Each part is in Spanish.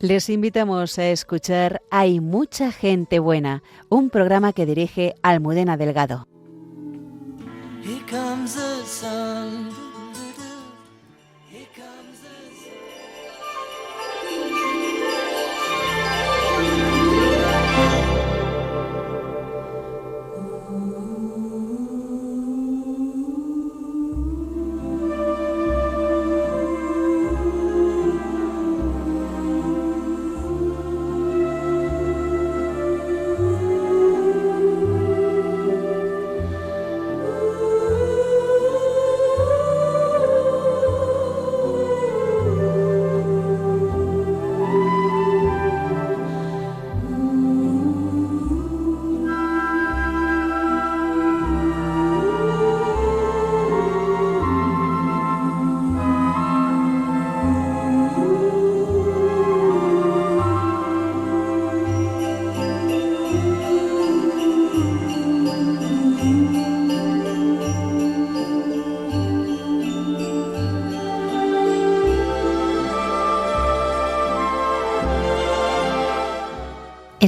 Les invitamos a escuchar Hay mucha gente buena, un programa que dirige Almudena Delgado. Here comes the sun.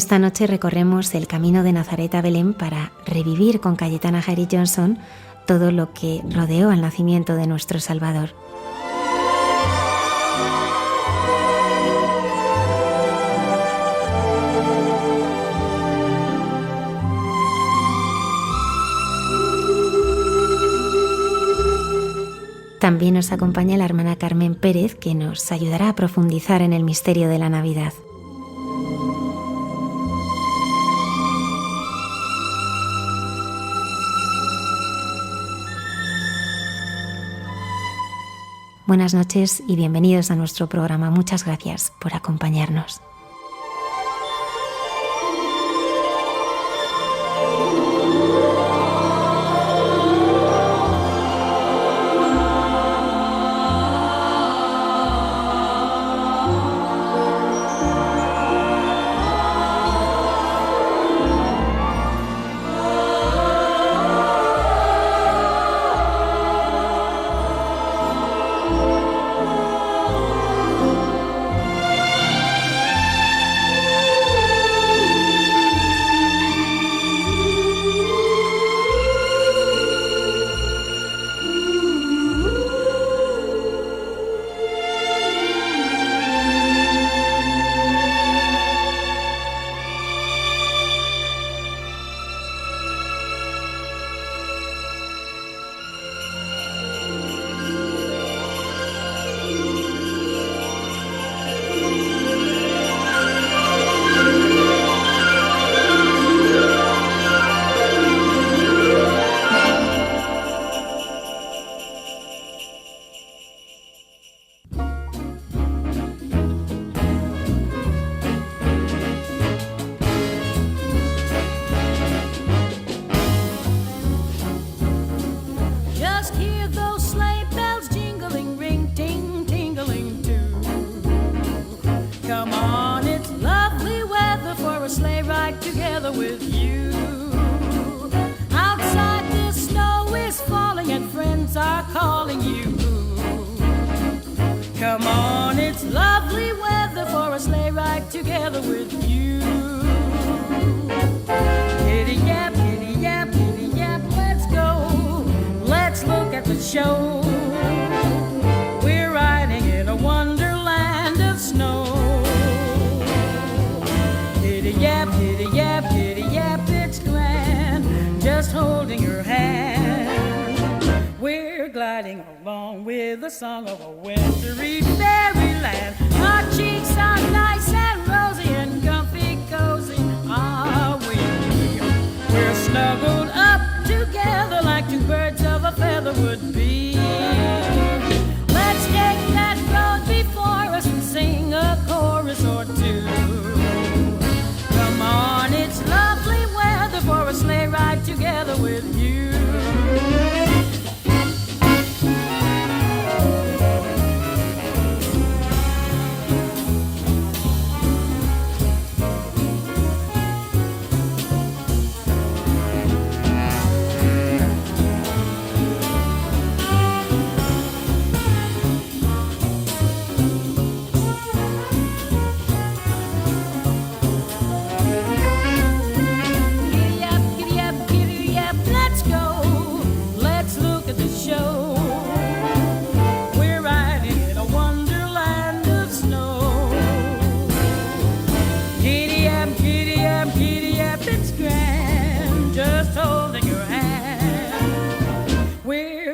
Esta noche recorremos el camino de Nazaret a Belén para revivir con Cayetana Jairi Johnson todo lo que rodeó al nacimiento de nuestro Salvador. También nos acompaña la hermana Carmen Pérez, que nos ayudará a profundizar en el misterio de la Navidad. Buenas noches y bienvenidos a nuestro programa. Muchas gracias por acompañarnos.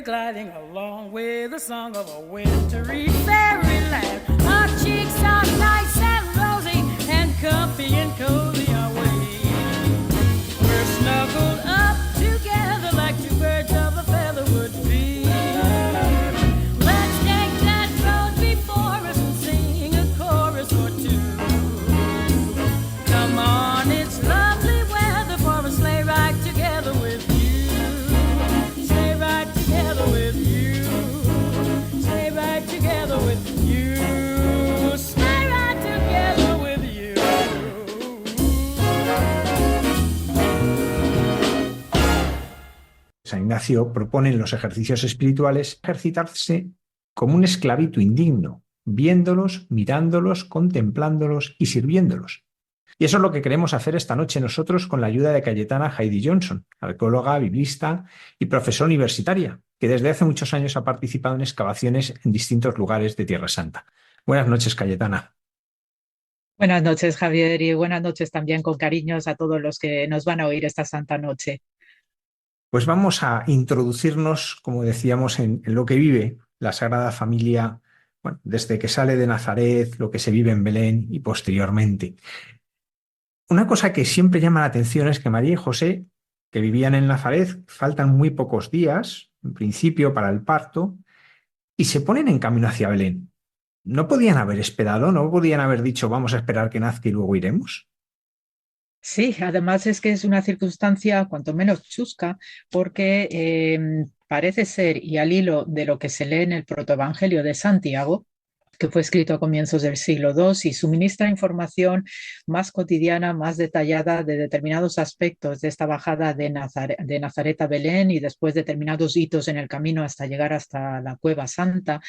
gliding along with the song of a wintry fairyland. Our cheeks are nice and rosy and comfy and cozy are we. We're snuggled up together like two birds of a feather would be. Let's take that road before us and sing a chorus or two. Come on, it's lovely weather for a sleigh ride together with you. Sleigh ride together with you. Sleigh ride together with you. Sleigh ride together with you. San Ignacio propone en los ejercicios espirituales ejercitarse como un esclavito indigno, viéndolos, mirándolos, contemplándolos y sirviéndolos. Y eso es lo que queremos hacer esta noche nosotros con la ayuda de Cayetana Heidi Johnson, arqueóloga, biblista y profesora universitaria, que desde hace muchos años ha participado en excavaciones en distintos lugares de Tierra Santa. Buenas noches, Cayetana. Buenas noches, Javier, y buenas noches también con cariños a todos los que nos van a oír esta santa noche. Pues vamos a introducirnos, como decíamos, en lo que vive la Sagrada Familia, bueno, desde que sale de Nazaret, lo que se vive en Belén y posteriormente. Una cosa que siempre llama la atención es que María y José, que vivían en Nazaret, faltan muy pocos días, en principio, para el parto, y se ponen en camino hacia Belén. ¿No podían haber esperado? ¿No podían haber dicho vamos a esperar que nazca y luego iremos? Sí, además es que es una circunstancia cuanto menos chusca porque parece ser, y al hilo de lo que se lee en el protoevangelio de Santiago, que fue escrito a comienzos del siglo II y suministra información más cotidiana, más detallada de determinados aspectos de esta bajada de Nazaret a Belén y después determinados hitos en el camino hasta llegar hasta la Cueva Santa,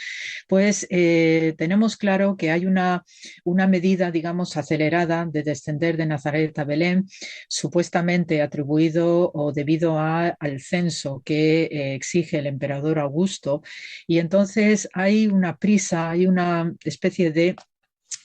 pues tenemos claro que hay una medida, digamos, acelerada de descender de Nazaret a Belén, supuestamente atribuido o debido al censo que exige el emperador Augusto, y entonces hay una prisa, hay una especie de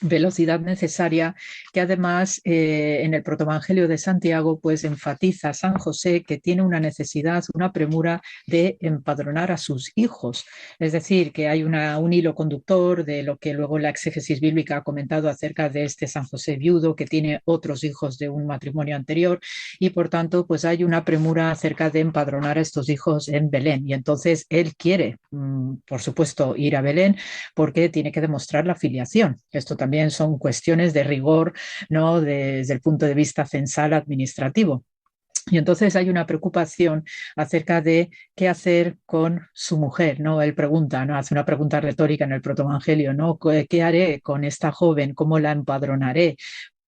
velocidad necesaria que además en el protoevangelio de Santiago pues enfatiza a San José que tiene una necesidad, una premura de empadronar a sus hijos. Es decir, que hay un hilo conductor de lo que luego la exégesis bíblica ha comentado acerca de este San José viudo que tiene otros hijos de un matrimonio anterior y por tanto pues hay una premura acerca de empadronar a estos hijos en Belén y entonces él quiere, por supuesto, ir a Belén porque tiene que demostrar la filiación. Esto también son cuestiones de rigor, ¿no? Desde el punto de vista censal administrativo. Y entonces hay una preocupación acerca de qué hacer con su mujer, ¿no? Él pregunta, ¿no? Hace una pregunta retórica en el protoevangelio, ¿no? ¿Qué haré con esta joven? ¿Cómo la empadronaré?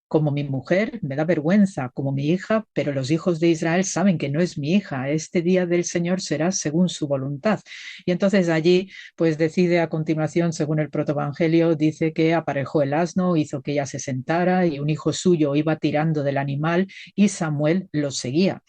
Como mi mujer, me da vergüenza, como mi hija, pero los hijos de Israel saben que no es mi hija, este día del Señor será según su voluntad. Y entonces allí, pues decide a continuación, según el protoevangelio, dice que aparejó el asno, hizo que ella se sentara y un hijo suyo iba tirando del animal y Samuel lo seguía.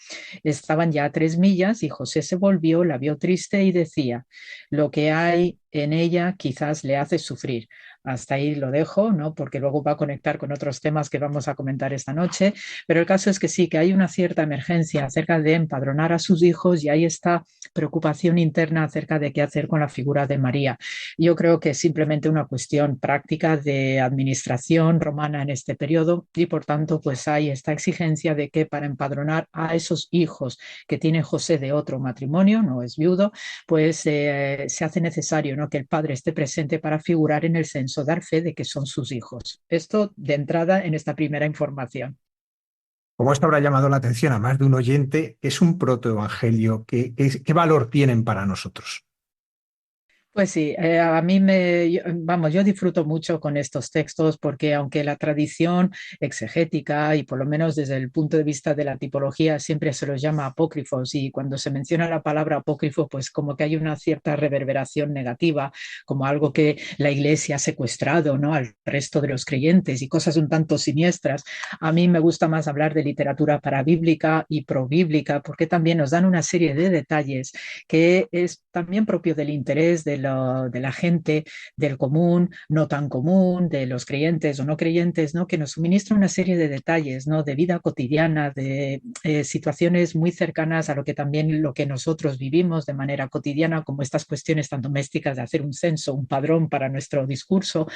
Estaban ya a 3 millas y José se volvió, la vio triste y decía, lo que hay en ella quizás le hace sufrir. Hasta ahí lo dejo, ¿no? Porque luego va a conectar con otros temas que vamos a comentar esta noche, pero el caso es que sí, que hay una cierta emergencia acerca de empadronar a sus hijos y hay esta preocupación interna acerca de qué hacer con la figura de María. Yo creo que es simplemente una cuestión práctica de administración romana en este periodo y por tanto pues hay esta exigencia de que para empadronar a esos hijos que tiene José de otro matrimonio, no es viudo, pues se hace necesario, ¿no? Que el padre esté presente para figurar en el censo, dar fe de que son sus hijos. Esto de entrada en esta primera información. Como esto habrá llamado la atención a más de un oyente, es un protoevangelio. ¿Qué valor tienen para nosotros? Pues sí, a mí yo disfruto mucho con estos textos porque aunque la tradición exegética y por lo menos desde el punto de vista de la tipología siempre se los llama apócrifos y cuando se menciona la palabra apócrifo pues como que hay una cierta reverberación negativa, como algo que la Iglesia ha secuestrado, ¿no? Al resto de los creyentes y cosas un tanto siniestras. A mí me gusta más hablar de literatura parabíblica y probíblica porque también nos dan una serie de detalles que es también propio del interés de la gente, del común, no tan común, de los creyentes o no creyentes, ¿no? Que nos suministra una serie de detalles, ¿no? De vida cotidiana, de situaciones muy cercanas a lo que también lo que nosotros vivimos de manera cotidiana, como estas cuestiones tan domésticas de hacer un censo, un padrón para nuestro discurso.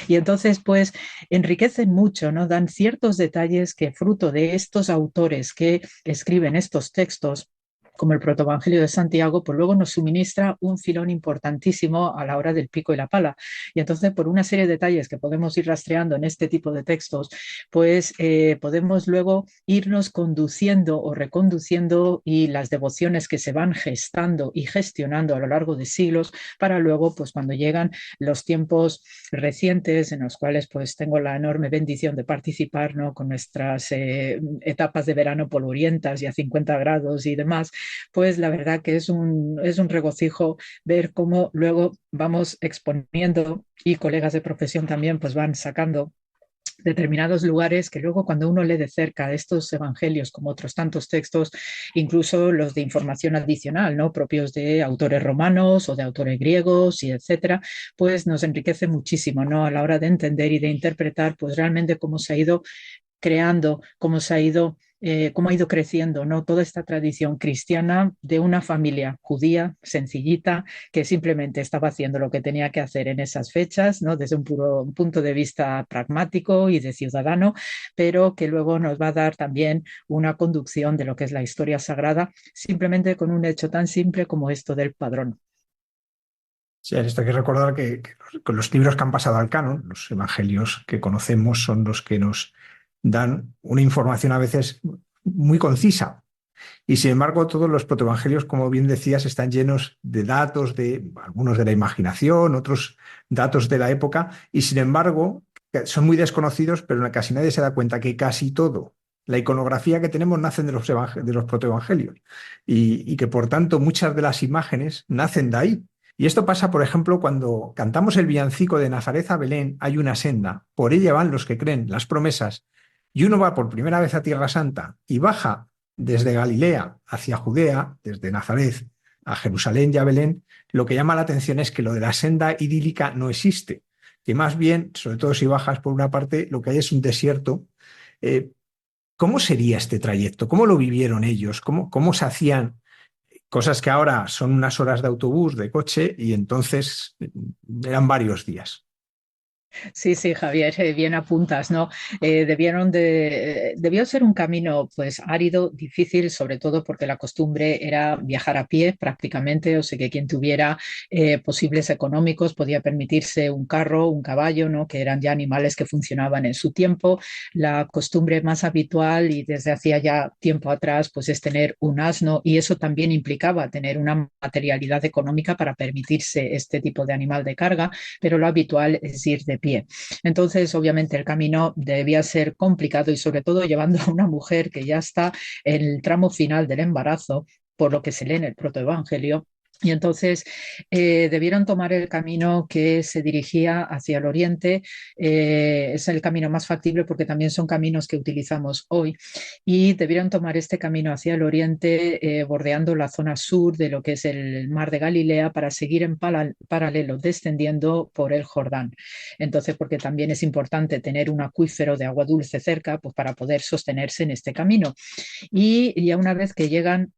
Y entonces, pues, enriquecen mucho, ¿no? Dan ciertos detalles que fruto de estos autores que escriben estos textos, como el Protoevangelio de Santiago, pues luego nos suministra un filón importantísimo a la hora del pico y la pala. Y entonces, por una serie de detalles que podemos ir rastreando en este tipo de textos, pues podemos luego irnos conduciendo o reconduciendo y las devociones que se van gestando y gestionando a lo largo de siglos para luego, pues cuando llegan los tiempos recientes en los cuales pues tengo la enorme bendición de participar, ¿no? Con nuestras etapas de verano polvorientas y a 50 grados y demás, pues la verdad que es un regocijo ver cómo luego vamos exponiendo y colegas de profesión también pues van sacando determinados lugares que luego cuando uno lee de cerca estos evangelios como otros tantos textos, incluso los de información adicional, ¿no? Propios de autores romanos o de autores griegos y etcétera, pues nos enriquece muchísimo, ¿no? A la hora de entender y de interpretar pues realmente cómo se ha ido creando, cómo ha ido creciendo, ¿no? Toda esta tradición cristiana de una familia judía, sencillita, que simplemente estaba haciendo lo que tenía que hacer en esas fechas, ¿no? Desde un puro punto de vista pragmático y de ciudadano, pero que luego nos va a dar también una conducción de lo que es la historia sagrada, simplemente con un hecho tan simple como esto del padrón. Sí, esto hay que recordar que con los libros que han pasado al canon, los evangelios que conocemos son los que nos dan una información a veces muy concisa. Y sin embargo, todos los protoevangelios, como bien decías, están llenos de datos, de algunos de la imaginación, otros datos de la época, y sin embargo, son muy desconocidos, pero casi nadie se da cuenta que casi todo, la iconografía que tenemos, nacen de los protoevangelios, y que por tanto muchas de las imágenes nacen de ahí. Y esto pasa, por ejemplo, cuando cantamos el villancico de Nazaret a Belén, hay una senda, por ella van los que creen, las promesas, y uno va por primera vez a Tierra Santa y baja desde Galilea hacia Judea, desde Nazaret a Jerusalén y a Belén, lo que llama la atención es que lo de la senda idílica no existe, que más bien, sobre todo si bajas por una parte, lo que hay es un desierto. ¿Cómo sería este trayecto? ¿Cómo lo vivieron ellos? ¿Cómo se hacían cosas que ahora son unas horas de autobús, de coche, y entonces eran varios días? Sí, sí, Javier, bien apuntas, ¿no? Debió ser un camino pues árido, difícil, sobre todo porque la costumbre era viajar a pie prácticamente, o sea que quien tuviera posibles económicos podía permitirse un carro, un caballo, ¿no? Que eran ya animales que funcionaban en su tiempo. La costumbre más habitual y desde hacía ya tiempo atrás pues es tener un asno y eso también implicaba tener una materialidad económica para permitirse este tipo de animal de carga, pero lo habitual es ir de pie. Entonces, obviamente, el camino debía ser complicado y sobre todo llevando a una mujer que ya está en el tramo final del embarazo, por lo que se lee en el protoevangelio. Y entonces debieron tomar el camino que se dirigía hacia el oriente. Es el camino más factible porque también son caminos que utilizamos hoy. Y debieron tomar este camino hacia el oriente, bordeando la zona sur de lo que es el mar de Galilea, para seguir en paralelo, descendiendo por el Jordán. Entonces, porque también es importante tener un acuífero de agua dulce cerca, pues para poder sostenerse en este camino. Y ya una vez que llegan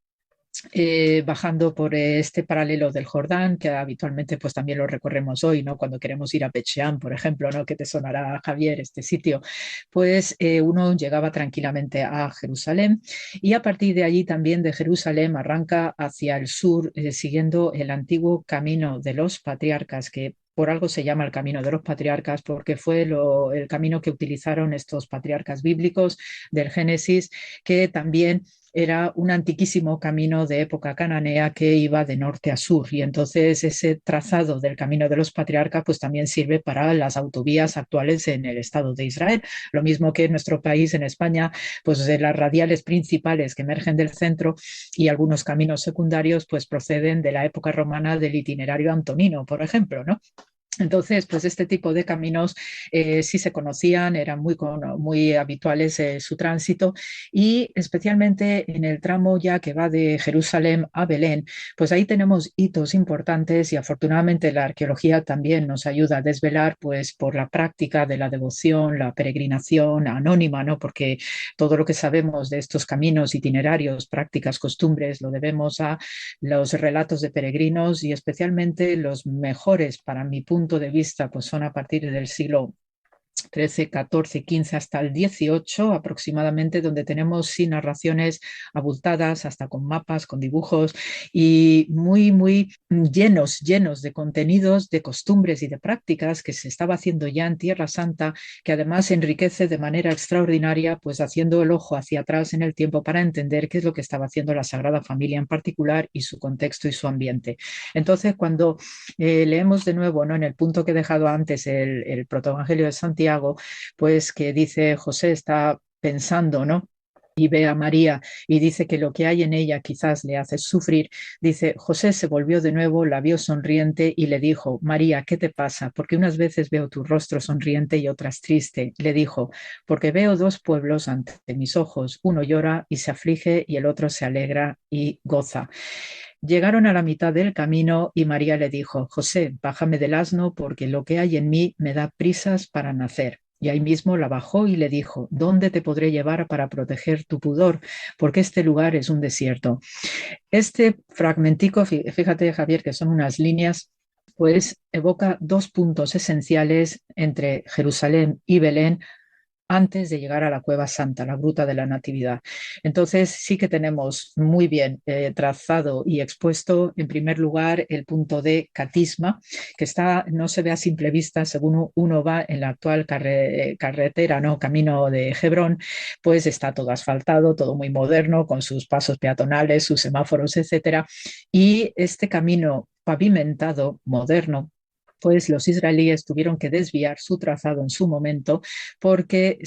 bajando por este paralelo del Jordán, que habitualmente pues también lo recorremos hoy, ¿no? Cuando queremos ir a Beth-Shean, por ejemplo, ¿no? Que te sonará, Javier, este sitio, pues uno llegaba tranquilamente a Jerusalén y a partir de allí también de Jerusalén arranca hacia el sur, siguiendo el antiguo camino de los patriarcas, que por algo se llama el camino de los patriarcas, porque fue el camino que utilizaron estos patriarcas bíblicos del Génesis, que también era un antiquísimo camino de época cananea que iba de norte a sur, y entonces ese trazado del camino de los patriarcas pues también sirve para las autovías actuales en el Estado de Israel, lo mismo que en nuestro país, en España, pues de las radiales principales que emergen del centro y algunos caminos secundarios pues proceden de la época romana del itinerario antonino, por ejemplo, ¿no? Entonces, pues este tipo de caminos sí se conocían, eran muy habituales su tránsito, y especialmente en el tramo ya que va de Jerusalén a Belén, pues ahí tenemos hitos importantes, y afortunadamente la arqueología también nos ayuda a desvelar, pues por la práctica de la devoción, la peregrinación anónima, ¿no? Porque todo lo que sabemos de estos caminos, itinerarios, prácticas, costumbres, lo debemos a los relatos de peregrinos, y especialmente los mejores para mi punto de vista pues son a partir del siglo XIII, XIV, XV hasta el XVIII aproximadamente, donde tenemos sí narraciones abultadas, hasta con mapas, con dibujos, y muy llenos de contenidos, de costumbres y de prácticas que se estaba haciendo ya en Tierra Santa, que además enriquece de manera extraordinaria, pues haciendo el ojo hacia atrás en el tiempo para entender qué es lo que estaba haciendo la Sagrada Familia en particular, y su contexto y su ambiente. Entonces, cuando leemos de nuevo, ¿no?, en el punto que he dejado antes, el protoevangelio de Santiago, pues que dice José está pensando, ¿no?, y ve a María y dice que lo que hay en ella quizás le hace sufrir. Dice, José se volvió de nuevo, la vio sonriente y le dijo, María, ¿qué te pasa? Porque unas veces veo tu rostro sonriente y otras triste. Le dijo, porque veo dos pueblos ante mis ojos, uno llora y se aflige y el otro se alegra y goza. Llegaron a la mitad del camino y María le dijo, José, bájame del asno porque lo que hay en mí me da prisas para nacer. Y ahí mismo la bajó y le dijo, ¿dónde te podré llevar para proteger tu pudor? Porque este lugar es un desierto. Este fragmentico, fíjate, Javier, que son unas líneas, pues evoca dos puntos esenciales entre Jerusalén y Belén antes de llegar a la Cueva Santa, la Gruta de la Natividad. Entonces sí que tenemos muy bien trazado y expuesto, en primer lugar, el punto de catisma, que no se ve a simple vista según uno va en la actual carretera, ¿no?, camino de Hebrón, pues está todo asfaltado, todo muy moderno, con sus pasos peatonales, sus semáforos, etcétera. Y este camino pavimentado, moderno, pues los israelíes tuvieron que desviar su trazado en su momento, porque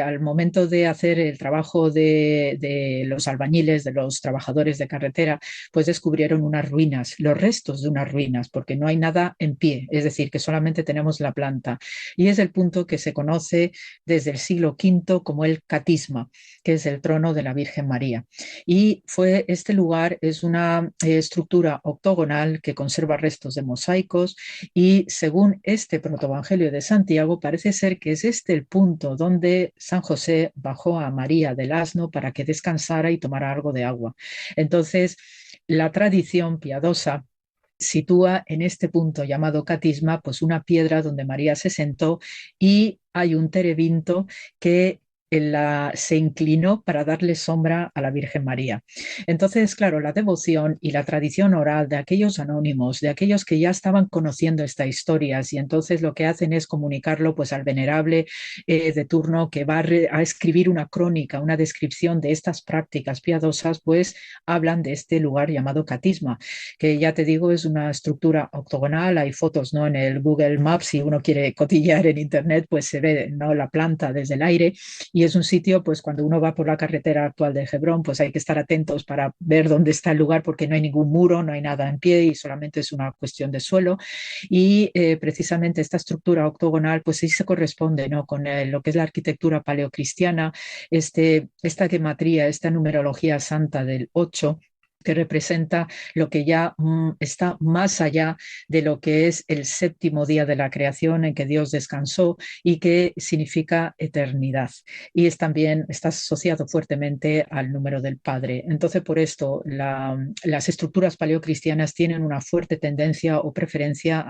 al momento de hacer el trabajo de los albañiles, de los trabajadores de carretera, pues descubrieron unas ruinas, los restos de unas ruinas, porque no hay nada en pie, es decir, que solamente tenemos la planta. Y es el punto que se conoce desde el siglo V como el catisma, que es el trono de la Virgen María. Y este lugar es una estructura octogonal que conserva restos de mosaicos, y según este protoevangelio de Santiago, parece ser que es este el punto donde San José bajó a María del asno para que descansara y tomara algo de agua. Entonces, la tradición piadosa sitúa en este punto llamado catisma, pues una piedra donde María se sentó, y hay un terebinto que se inclinó para darle sombra a la Virgen María. Entonces, claro, la devoción y la tradición oral de aquellos anónimos, de aquellos que ya estaban conociendo estas historias, y entonces lo que hacen es comunicarlo pues al venerable de turno, que va a escribir una crónica, una descripción de estas prácticas piadosas, pues hablan de este lugar llamado catisma, que ya te digo es una estructura octogonal. Hay fotos, ¿no?, en el Google Maps, si uno quiere cotillear en internet, pues se ve, ¿no?, la planta desde el aire, y es un sitio, pues cuando uno va por la carretera actual de Hebrón, pues hay que estar atentos para ver dónde está el lugar, porque no hay ningún muro, no hay nada en pie y solamente es una cuestión de suelo. Y precisamente esta estructura octogonal, pues sí se corresponde, ¿no?, con lo que es la arquitectura paleocristiana, esta gematría, esta numerología santa del 8, que representa lo que ya está más allá de lo que es el séptimo día de la creación en que Dios descansó, y que significa eternidad. Y está asociado fuertemente al número del Padre. Entonces, por esto, las estructuras paleocristianas tienen una fuerte tendencia o preferencia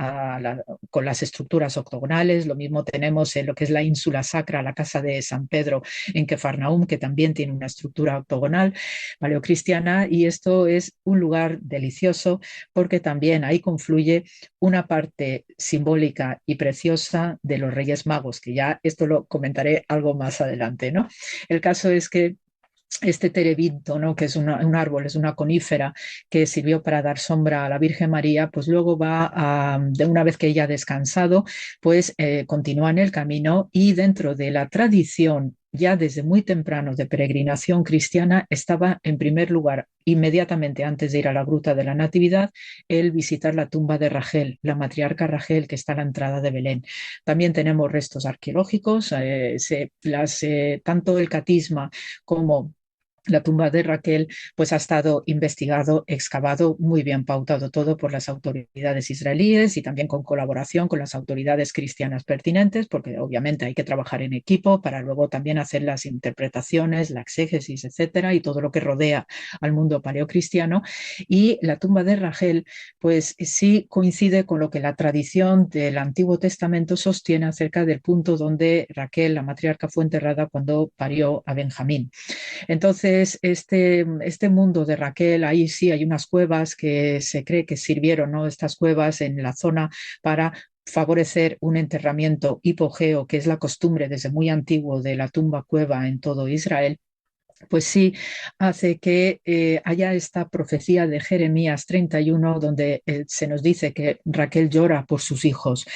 con las estructuras octogonales. Lo mismo tenemos en lo que es la ínsula sacra, la casa de San Pedro en Kefarnaum, que también tiene una estructura octogonal paleocristiana, y esto es un lugar delicioso porque también ahí confluye una parte simbólica y preciosa de los Reyes Magos, que ya esto lo comentaré algo más adelante, ¿no? El caso es que este terebinto, ¿no?, que es un árbol, es una conífera que sirvió para dar sombra a la Virgen María, pues luego de una vez que ella ha descansado, pues continúa en el camino, y dentro de la tradición ya desde muy temprano de peregrinación cristiana estaba en primer lugar, inmediatamente antes de ir a la Gruta de la Natividad, el visitar la tumba de Rachel, la matriarca Rachel, que está a la entrada de Belén. También tenemos restos arqueológicos, tanto el catisma como la tumba de Raquel, pues ha estado investigado, excavado, muy bien pautado todo por las autoridades israelíes y también con colaboración con las autoridades cristianas pertinentes, porque obviamente hay que trabajar en equipo para luego también hacer las interpretaciones, la exégesis, etcétera, y todo lo que rodea al mundo paleocristiano. Y la tumba de Rachel, pues sí coincide con lo que la tradición del Antiguo Testamento sostiene acerca del punto donde Raquel, la matriarca, fue enterrada cuando parió a Benjamín. Entonces, este mundo de Raquel, ahí sí hay unas cuevas que se cree que sirvieron, ¿no? Estas cuevas en la zona para favorecer un enterramiento hipogeo, que es la costumbre desde muy antiguo de la tumba cueva en todo Israel. Pues sí, hace que haya esta profecía de Jeremías 31, donde se nos dice que Raquel llora por sus hijos.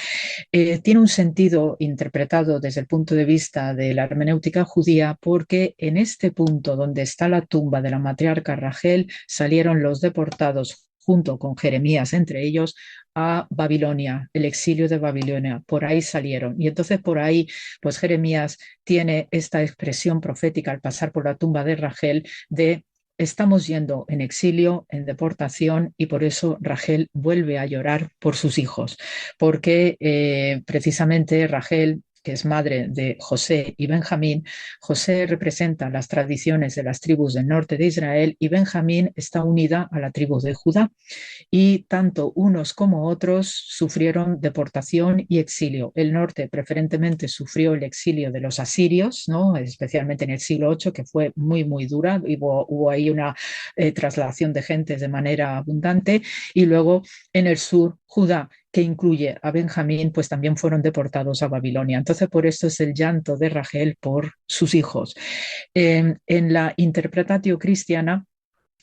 Tiene un sentido interpretado desde el punto de vista de la hermenéutica judía, porque en este punto donde está la tumba de la matriarca Rachel salieron los deportados junto con Jeremías entre ellos, a Babilonia, el exilio de Babilonia. Por ahí salieron. Y entonces por ahí, pues Jeremías tiene esta expresión profética al pasar por la tumba de Rachel de estamos yendo en exilio, en deportación, y por eso Rachel vuelve a llorar por sus hijos, porque precisamente Rachel, que es madre de José y Benjamín, José representa las tradiciones de las tribus del norte de Israel y Benjamín está unida a la tribu de Judá. Y tanto unos como otros sufrieron deportación y exilio. El norte preferentemente sufrió el exilio de los asirios, ¿no? Especialmente en el siglo VIII, que fue muy, muy dura. Hubo ahí una traslación de gentes de manera abundante. Y luego en el sur, Judá, que incluye a Benjamín, pues también fueron deportados a Babilonia. Entonces, por esto es el llanto de Rachel por sus hijos. En la interpretatio cristiana,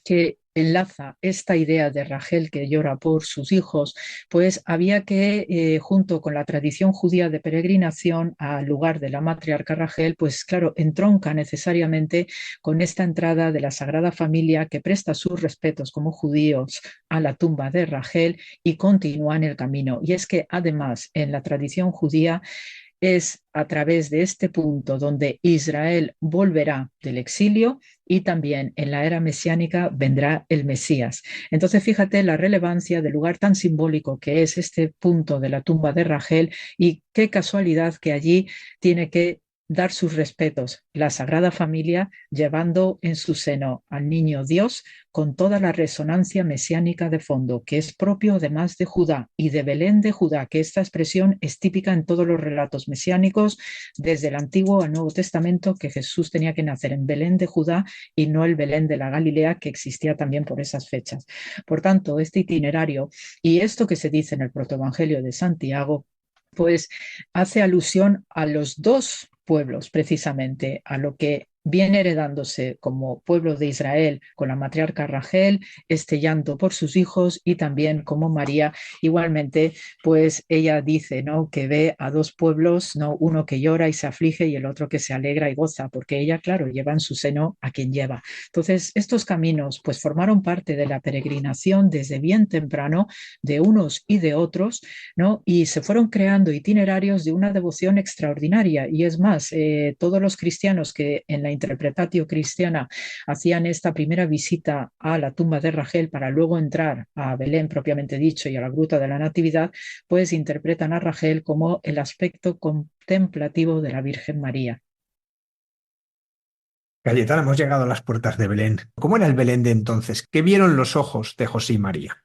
que enlaza esta idea de Rachel que llora por sus hijos, pues había que, junto con la tradición judía de peregrinación al lugar de la matriarca Rachel, pues claro, entronca necesariamente con esta entrada de la Sagrada Familia que presta sus respetos como judíos a la tumba de Rachel y continúa en el camino. Y es que además en la tradición judía es a través de este punto donde Israel volverá del exilio y también en la era mesiánica vendrá el Mesías. Entonces, fíjate la relevancia del lugar tan simbólico que es este punto de la tumba de Rachel y qué casualidad que allí tiene que dar sus respetos la Sagrada Familia, llevando en su seno al niño Dios con toda la resonancia mesiánica de fondo, que es propio además de Judá y de Belén de Judá, que esta expresión es típica en todos los relatos mesiánicos, desde el Antiguo al Nuevo Testamento, que Jesús tenía que nacer en Belén de Judá y no el Belén de la Galilea, que existía también por esas fechas. Por tanto, este itinerario y esto que se dice en el protoevangelio de Santiago, pues hace alusión a los dos pueblos, precisamente, a lo que viene heredándose como pueblo de Israel con la matriarca Rachel, este llanto por sus hijos y también como María, igualmente, pues ella dice, ¿no?, que ve a dos pueblos, ¿no?, uno que llora y se aflige y el otro que se alegra y goza, porque ella, claro, lleva en su seno a quien lleva. Entonces, estos caminos, pues formaron parte de la peregrinación desde bien temprano de unos y de otros, ¿no?, y se fueron creando itinerarios de una devoción extraordinaria. Y es más, todos los cristianos que en la interpretatio cristiana hacían esta primera visita a la tumba de Rachel para luego entrar a Belén propiamente dicho y a la Gruta de la Natividad, pues interpretan a Rachel como el aspecto contemplativo de la Virgen María. Cayetana, hemos llegado a las puertas de Belén. ¿Cómo era el Belén de entonces? ¿Qué vieron los ojos de José y María?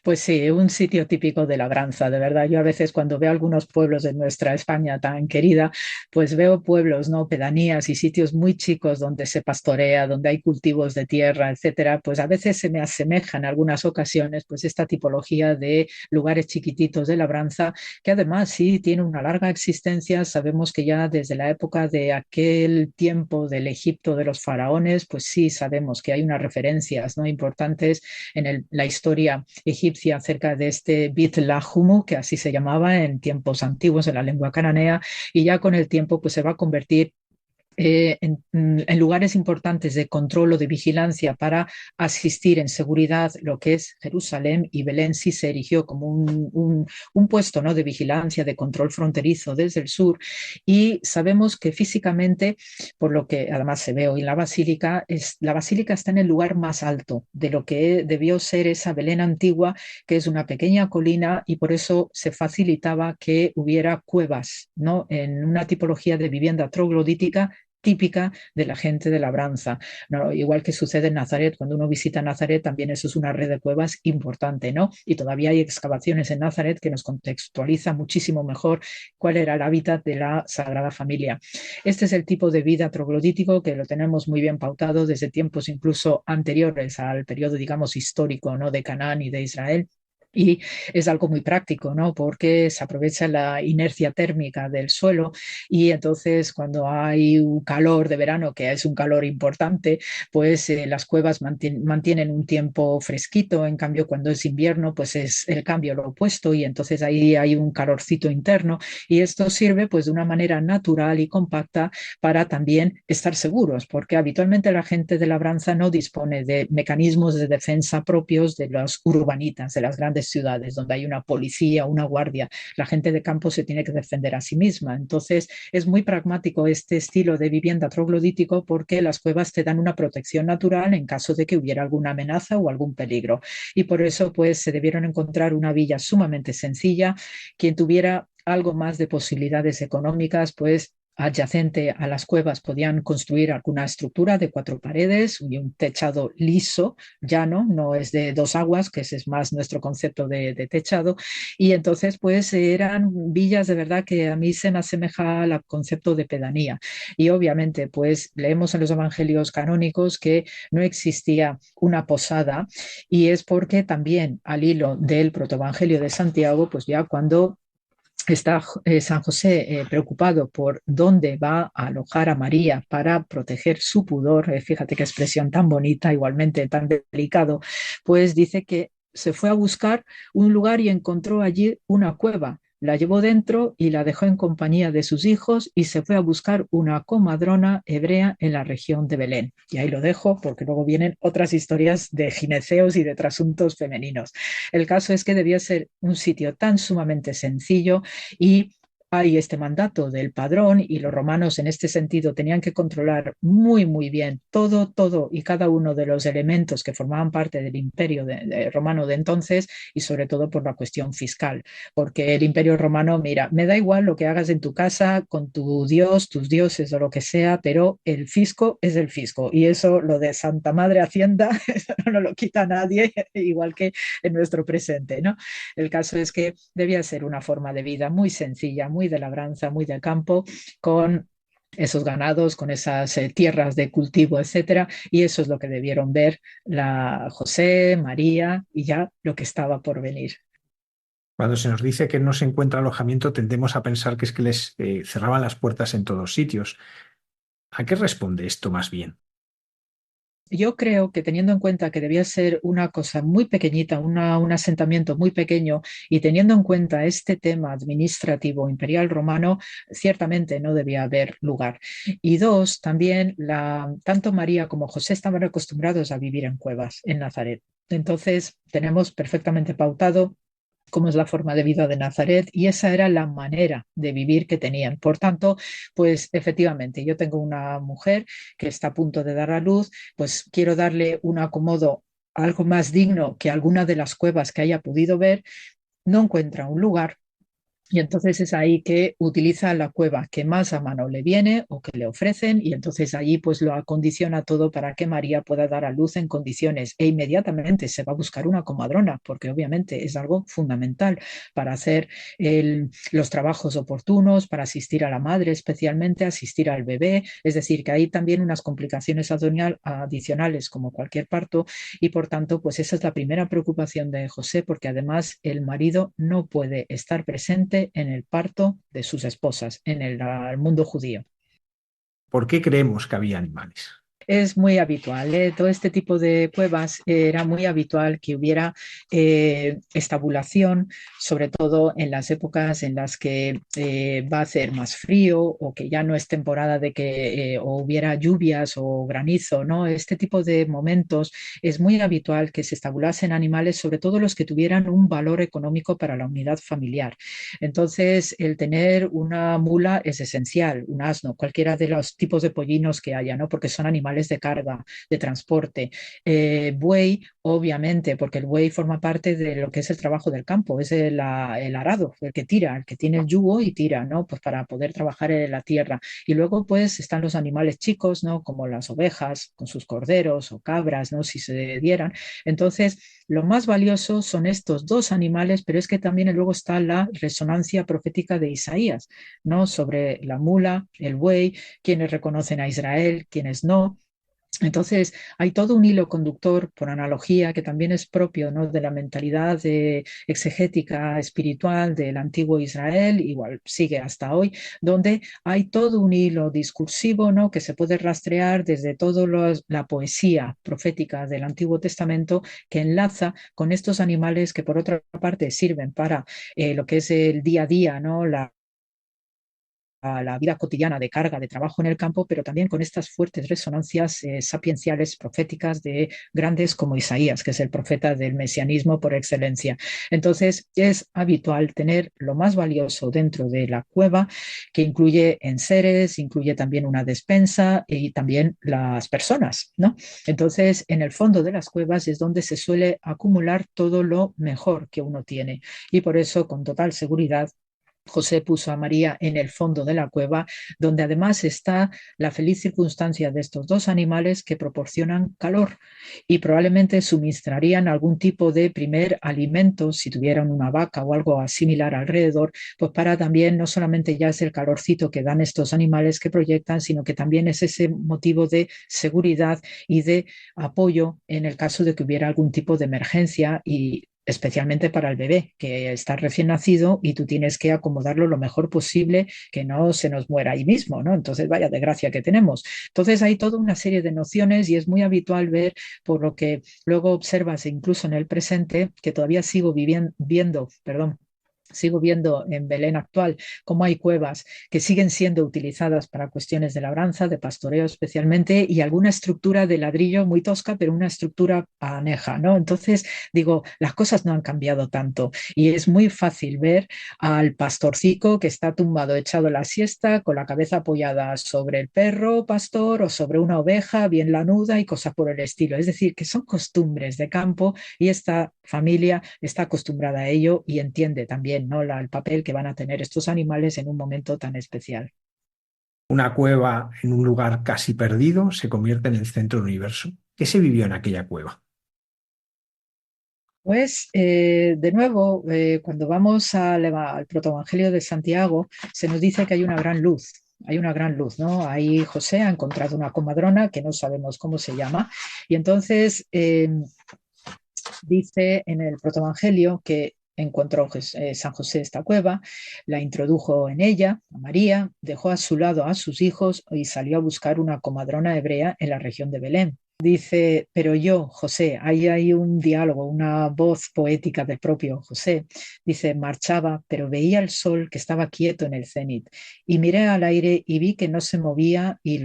Pues sí, un sitio típico de labranza, de verdad. Yo a veces cuando veo algunos pueblos de nuestra España tan querida, pues veo pueblos, ¿no?, pedanías y sitios muy chicos donde se pastorea, donde hay cultivos de tierra, etcétera. Pues a veces se me asemeja en algunas ocasiones, pues esta tipología de lugares chiquititos de labranza, que además sí tiene una larga existencia. Sabemos que ya desde la época de aquel tiempo del Egipto de los faraones, pues sí sabemos que hay unas referencias, ¿no?, importantes en la historia egipcia acerca de este Bit Lahumu, que así se llamaba en tiempos antiguos en la lengua cananea, y ya con el tiempo pues se va a convertir en lugares importantes de control o de vigilancia para asistir en seguridad, lo que es Jerusalén, y Belén sí se erigió como un puesto, ¿no?, de vigilancia, de control fronterizo desde el sur, y sabemos que físicamente, por lo que además se ve hoy en la basílica está en el lugar más alto de lo que debió ser esa Belén antigua, que es una pequeña colina, y por eso se facilitaba que hubiera cuevas, ¿no?, en una tipología de vivienda troglodítica típica de la gente de labranza, ¿no? Igual que sucede en Nazaret, cuando uno visita Nazaret también eso es una red de cuevas importante, ¿no? Y todavía hay excavaciones en Nazaret que nos contextualizan muchísimo mejor cuál era el hábitat de la Sagrada Familia. Este es el tipo de vida troglodítico que lo tenemos muy bien pautado desde tiempos incluso anteriores al periodo, digamos, histórico, ¿no?, de Canaán y de Israel. Y es algo muy práctico, ¿no?, porque se aprovecha la inercia térmica del suelo, y entonces cuando hay un calor de verano, que es un calor importante, pues las cuevas mantienen un tiempo fresquito. En cambio, cuando es invierno, pues es el cambio lo opuesto, y entonces ahí hay un calorcito interno, y esto sirve pues de una manera natural y compacta para también estar seguros, porque habitualmente la gente de labranza no dispone de mecanismos de defensa propios de los urbanitas, de las grandes ciudades, donde hay una policía, una guardia. La gente de campo se tiene que defender a sí misma. Entonces, es muy pragmático este estilo de vivienda troglodítico, porque las cuevas te dan una protección natural en caso de que hubiera alguna amenaza o algún peligro. Y por eso, pues, se debieron encontrar una villa sumamente sencilla. Quien tuviera algo más de posibilidades económicas, pues adyacente a las cuevas podían construir alguna estructura de 4 paredes y un techado liso, llano, no es de 2 aguas, que ese es más nuestro concepto de techado, y entonces pues eran villas de verdad que a mí se me asemeja al concepto de pedanía. Y obviamente pues leemos en los evangelios canónicos que no existía una posada, y es porque también al hilo del protoevangelio de Santiago, pues ya cuando está San José preocupado por dónde va a alojar a María para proteger su pudor, fíjate qué expresión tan bonita, igualmente tan delicado, pues dice que se fue a buscar un lugar y encontró allí una cueva. La llevó dentro y la dejó en compañía de sus hijos, y se fue a buscar una comadrona hebrea en la región de Belén. Y ahí lo dejo, porque luego vienen otras historias de gineceos y de trasuntos femeninos. El caso es que debía ser un sitio tan sumamente sencillo, y hay este mandato del padrón, y los romanos en este sentido tenían que controlar muy, muy bien todo y cada uno de los elementos que formaban parte del imperio romano de entonces, y sobre todo por la cuestión fiscal, porque el imperio romano, mira, me da igual lo que hagas en tu casa con tu dios, tus dioses o lo que sea, pero el fisco es el fisco, y eso, lo de Santa Madre Hacienda, eso no lo quita nadie, igual que en nuestro presente, ¿no? El caso es que debía ser una forma de vida muy sencilla, muy de labranza, muy de campo, con esos ganados, con esas tierras de cultivo, etcétera, y eso es lo que debieron ver la José, María y ya lo que estaba por venir. Cuando se nos dice que no se encuentra alojamiento, tendemos a pensar que es que les cerraban las puertas en todos sitios. ¿A qué responde esto más bien? Yo creo que, teniendo en cuenta que debía ser una cosa muy pequeñita, un asentamiento muy pequeño, y teniendo en cuenta este tema administrativo imperial romano, ciertamente no debía haber lugar. Y dos, también tanto María como José estaban acostumbrados a vivir en cuevas en Nazaret. Entonces tenemos perfectamente pautado cómo es la forma de vida de Nazaret, y esa era la manera de vivir que tenían. Por tanto, pues efectivamente, yo tengo una mujer que está a punto de dar a luz, pues quiero darle un acomodo algo más digno que alguna de las cuevas que haya podido ver. No encuentra un lugar, y entonces es ahí que utiliza la cueva que más a mano le viene o que le ofrecen, y entonces allí pues lo acondiciona todo para que María pueda dar a luz en condiciones, e inmediatamente se va a buscar una comadrona, porque obviamente es algo fundamental para hacer los trabajos oportunos, para asistir a la madre, especialmente asistir al bebé. Es decir, que hay también unas complicaciones adicionales como cualquier parto, y por tanto pues esa es la primera preocupación de José, porque además el marido no puede estar presente en el parto de sus esposas en el mundo judío. ¿Por qué creemos que había animales? Es muy habitual, ¿eh? Todo este tipo de cuevas era muy habitual que hubiera estabulación, sobre todo en las épocas en las que va a hacer más frío o que ya no es temporada de que o hubiera lluvias o granizo, ¿no? Este tipo de momentos es muy habitual que se estabulasen animales, sobre todo los que tuvieran un valor económico para la unidad familiar. Entonces, el tener una mula es esencial, un asno, cualquiera de los tipos de pollinos que haya, ¿no? Porque son animales de carga, de transporte. Buey, obviamente, porque el buey forma parte de lo que es el trabajo del campo, es el arado, el que tira, el que tiene el yugo y tira, ¿no? Pues para poder trabajar en la tierra. Y luego, pues, están los animales chicos, ¿no? Como las ovejas, con sus corderos o cabras, ¿no? Si se dieran. Entonces, lo más valioso son estos dos animales, pero es que también luego está la resonancia profética de Isaías, ¿no? Sobre la mula, el buey, quienes reconocen a Israel, quienes no. Entonces, hay todo un hilo conductor, por analogía, que también es propio, ¿no? De la mentalidad exegética espiritual del antiguo Israel, igual sigue hasta hoy, donde hay todo un hilo discursivo, ¿no? Que se puede rastrear desde toda la poesía profética del Antiguo Testamento que enlaza con estos animales que, por otra parte, sirven para lo que es el día a día, ¿no? A la vida cotidiana de carga, de trabajo en el campo, pero también con estas fuertes resonancias sapienciales, proféticas de grandes como Isaías, que es el profeta del mesianismo por excelencia. Entonces, es habitual tener lo más valioso dentro de la cueva, que incluye enseres, incluye también una despensa y también las personas, ¿no? Entonces, en el fondo de las cuevas es donde se suele acumular todo lo mejor que uno tiene. Y por eso, con total seguridad, José puso a María en el fondo de la cueva, donde además está la feliz circunstancia de estos dos animales que proporcionan calor y probablemente suministrarían algún tipo de primer alimento si tuvieran una vaca o algo similar alrededor, pues para también no solamente ya es el calorcito que dan estos animales que proyectan, sino que también es ese motivo de seguridad y de apoyo en el caso de que hubiera algún tipo de emergencia y especialmente para el bebé que está recién nacido y tú tienes que acomodarlo lo mejor posible, que no se nos muera ahí mismo, ¿no? Entonces, vaya desgracia que tenemos. Entonces, hay toda una serie de nociones y es muy habitual ver, por lo que luego observas incluso en el presente, que todavía sigo viendo en Belén actual cómo hay cuevas que siguen siendo utilizadas para cuestiones de labranza, de pastoreo especialmente, y alguna estructura de ladrillo muy tosca, pero una estructura aneja, ¿no? Entonces, digo, las cosas no han cambiado tanto y es muy fácil ver al pastorcico que está tumbado, echado la siesta, con la cabeza apoyada sobre el perro pastor o sobre una oveja bien lanuda y cosas por el estilo. Es decir, que son costumbres de campo y esta familia está acostumbrada a ello y entiende también, ¿no? El papel que van a tener estos animales en un momento tan especial. Una cueva en un lugar casi perdido se convierte en el centro del universo. ¿Qué se vivió en aquella cueva? Pues de nuevo, cuando vamos al protoevangelio de Santiago, se nos dice que hay una gran luz. Hay una gran luz, ¿no? Ahí José ha encontrado una comadrona que no sabemos cómo se llama. Y entonces dice en el protoevangelio que encontró San José esta cueva, la introdujo en ella, a María, dejó a su lado a sus hijos y salió a buscar una comadrona hebrea en la región de Belén. Dice, pero yo, José, ahí hay un diálogo, una voz poética del propio José. Dice, marchaba, pero veía el sol que estaba quieto en el cenit, y miré al aire y vi que no se movía y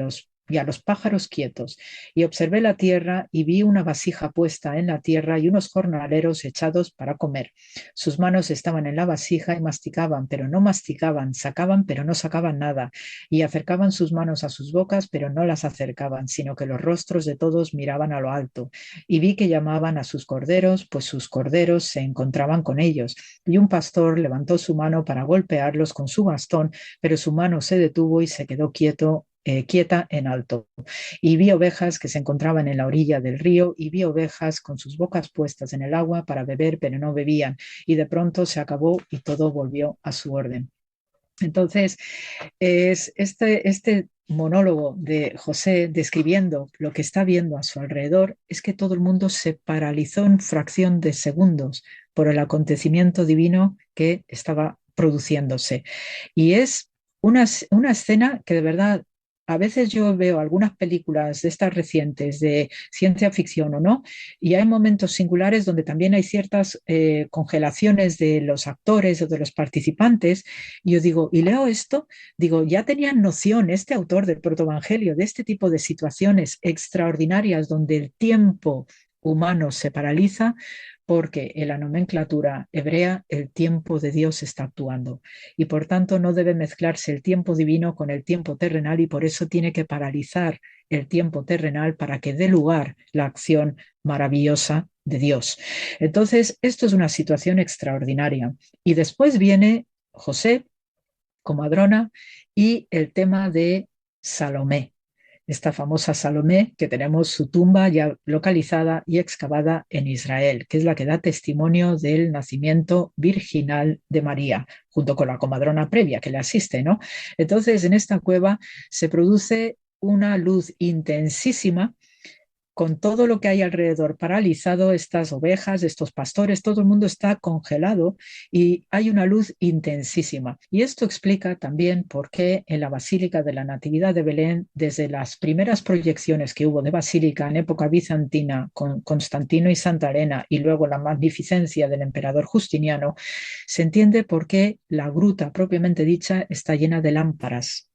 a los pájaros quietos, y observé la tierra y vi una vasija puesta en la tierra y unos jornaleros echados para comer. Sus manos estaban en la vasija y masticaban, pero no masticaban, sacaban, pero no sacaban nada, y acercaban sus manos a sus bocas, pero no las acercaban, sino que los rostros de todos miraban a lo alto. Y vi que llamaban a sus corderos, pues sus corderos se encontraban con ellos. Y un pastor levantó su mano para golpearlos con su bastón, pero su mano se detuvo y se quedó quieta en alto. Y vi ovejas que se encontraban en la orilla del río y vi ovejas con sus bocas puestas en el agua para beber, pero no bebían. Y de pronto se acabó y todo volvió a su orden. Entonces, es este monólogo de José describiendo lo que está viendo a su alrededor, es que todo el mundo se paralizó en fracción de segundos por el acontecimiento divino que estaba produciéndose. Y es una escena que de verdad a veces yo veo algunas películas de estas recientes de ciencia ficción o no, y hay momentos singulares donde también hay ciertas congelaciones de los actores o de los participantes, y yo digo, y leo esto, digo, ya tenían noción este autor del protoevangelio de este tipo de situaciones extraordinarias donde el tiempo humano se paraliza, porque en la nomenclatura hebrea el tiempo de Dios está actuando y por tanto no debe mezclarse el tiempo divino con el tiempo terrenal y por eso tiene que paralizar el tiempo terrenal para que dé lugar la acción maravillosa de Dios. Entonces, esto es una situación extraordinaria. Y después viene José, comadrona, y el tema de Salomé, esta famosa Salomé, que tenemos su tumba ya localizada y excavada en Israel, que es la que da testimonio del nacimiento virginal de María, junto con la comadrona previa que le asiste, ¿no? Entonces, en esta cueva se produce una luz intensísima con todo lo que hay alrededor paralizado, estas ovejas, estos pastores, todo el mundo está congelado y hay una luz intensísima. Y esto explica también por qué en la Basílica de la Natividad de Belén, desde las primeras proyecciones que hubo de basílica en época bizantina con Constantino y Santa Elena y luego la magnificencia del emperador Justiniano, se entiende por qué la gruta propiamente dicha está llena de lámparas,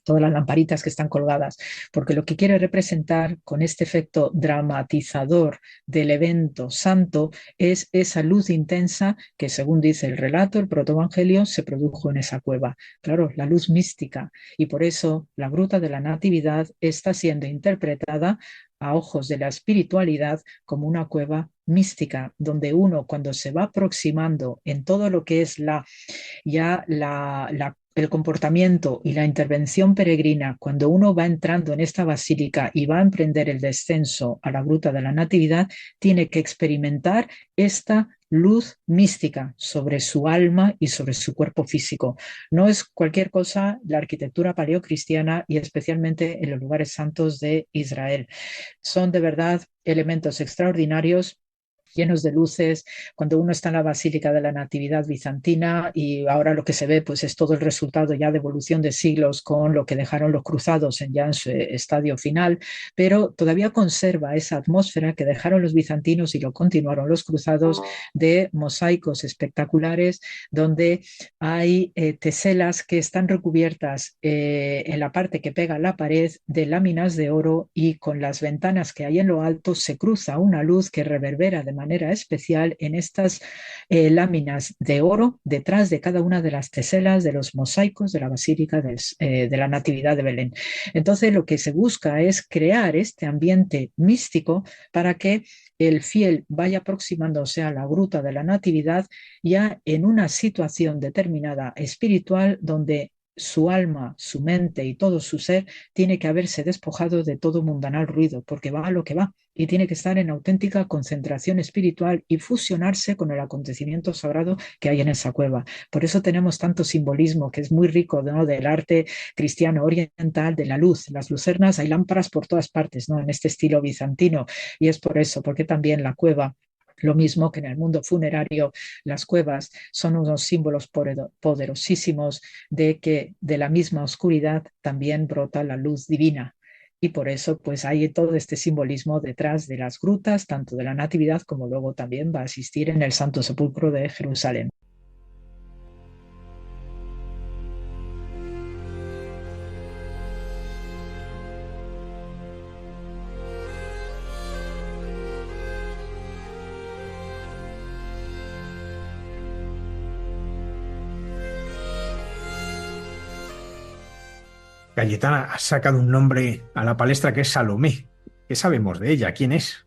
todas las lamparitas que están colgadas, porque lo que quiere representar con este efecto dramatizador del evento santo es esa luz intensa que, según dice el relato, el protoevangelio, se produjo en esa cueva. Claro, la luz mística, y por eso la gruta de la Natividad está siendo interpretada a ojos de la espiritualidad como una cueva mística, donde uno cuando se va aproximando en todo lo que es el comportamiento y la intervención peregrina, cuando uno va entrando en esta basílica y va a emprender el descenso a la gruta de la Natividad, tiene que experimentar esta luz mística sobre su alma y sobre su cuerpo físico. No es cualquier cosa la arquitectura paleocristiana y especialmente en los lugares santos de Israel. Son de verdad elementos extraordinarios, llenos de luces, cuando uno está en la Basílica de la Natividad bizantina y ahora lo que se ve pues es todo el resultado ya de evolución de siglos con lo que dejaron los cruzados ya en su estadio final, pero todavía conserva esa atmósfera que dejaron los bizantinos y lo continuaron los cruzados de mosaicos espectaculares donde hay teselas que están recubiertas en la parte que pega la pared de láminas de oro y con las ventanas que hay en lo alto se cruza una luz que reverbera de manera especial en estas láminas de oro detrás de cada una de las teselas de los mosaicos de la Basílica de la Natividad de Belén. Entonces lo que se busca es crear este ambiente místico para que el fiel vaya aproximándose a la gruta de la Natividad ya en una situación determinada espiritual donde su alma, su mente y todo su ser tiene que haberse despojado de todo mundanal ruido, porque va a lo que va y tiene que estar en auténtica concentración espiritual y fusionarse con el acontecimiento sagrado que hay en esa cueva. Por eso tenemos tanto simbolismo que es muy rico, ¿no?, del arte cristiano oriental, de la luz, las lucernas, hay lámparas por todas partes, ¿no?, en este estilo bizantino, y es por eso, porque también la cueva, lo mismo que en el mundo funerario, las cuevas son unos símbolos poderosísimos de que de la misma oscuridad también brota la luz divina. Y por eso pues hay todo este simbolismo detrás de las grutas, tanto de la Natividad como luego también va a existir en el Santo Sepulcro de Jerusalén. Cayetana, has sacado un nombre a la palestra que es Salomé. ¿Qué sabemos de ella? ¿Quién es?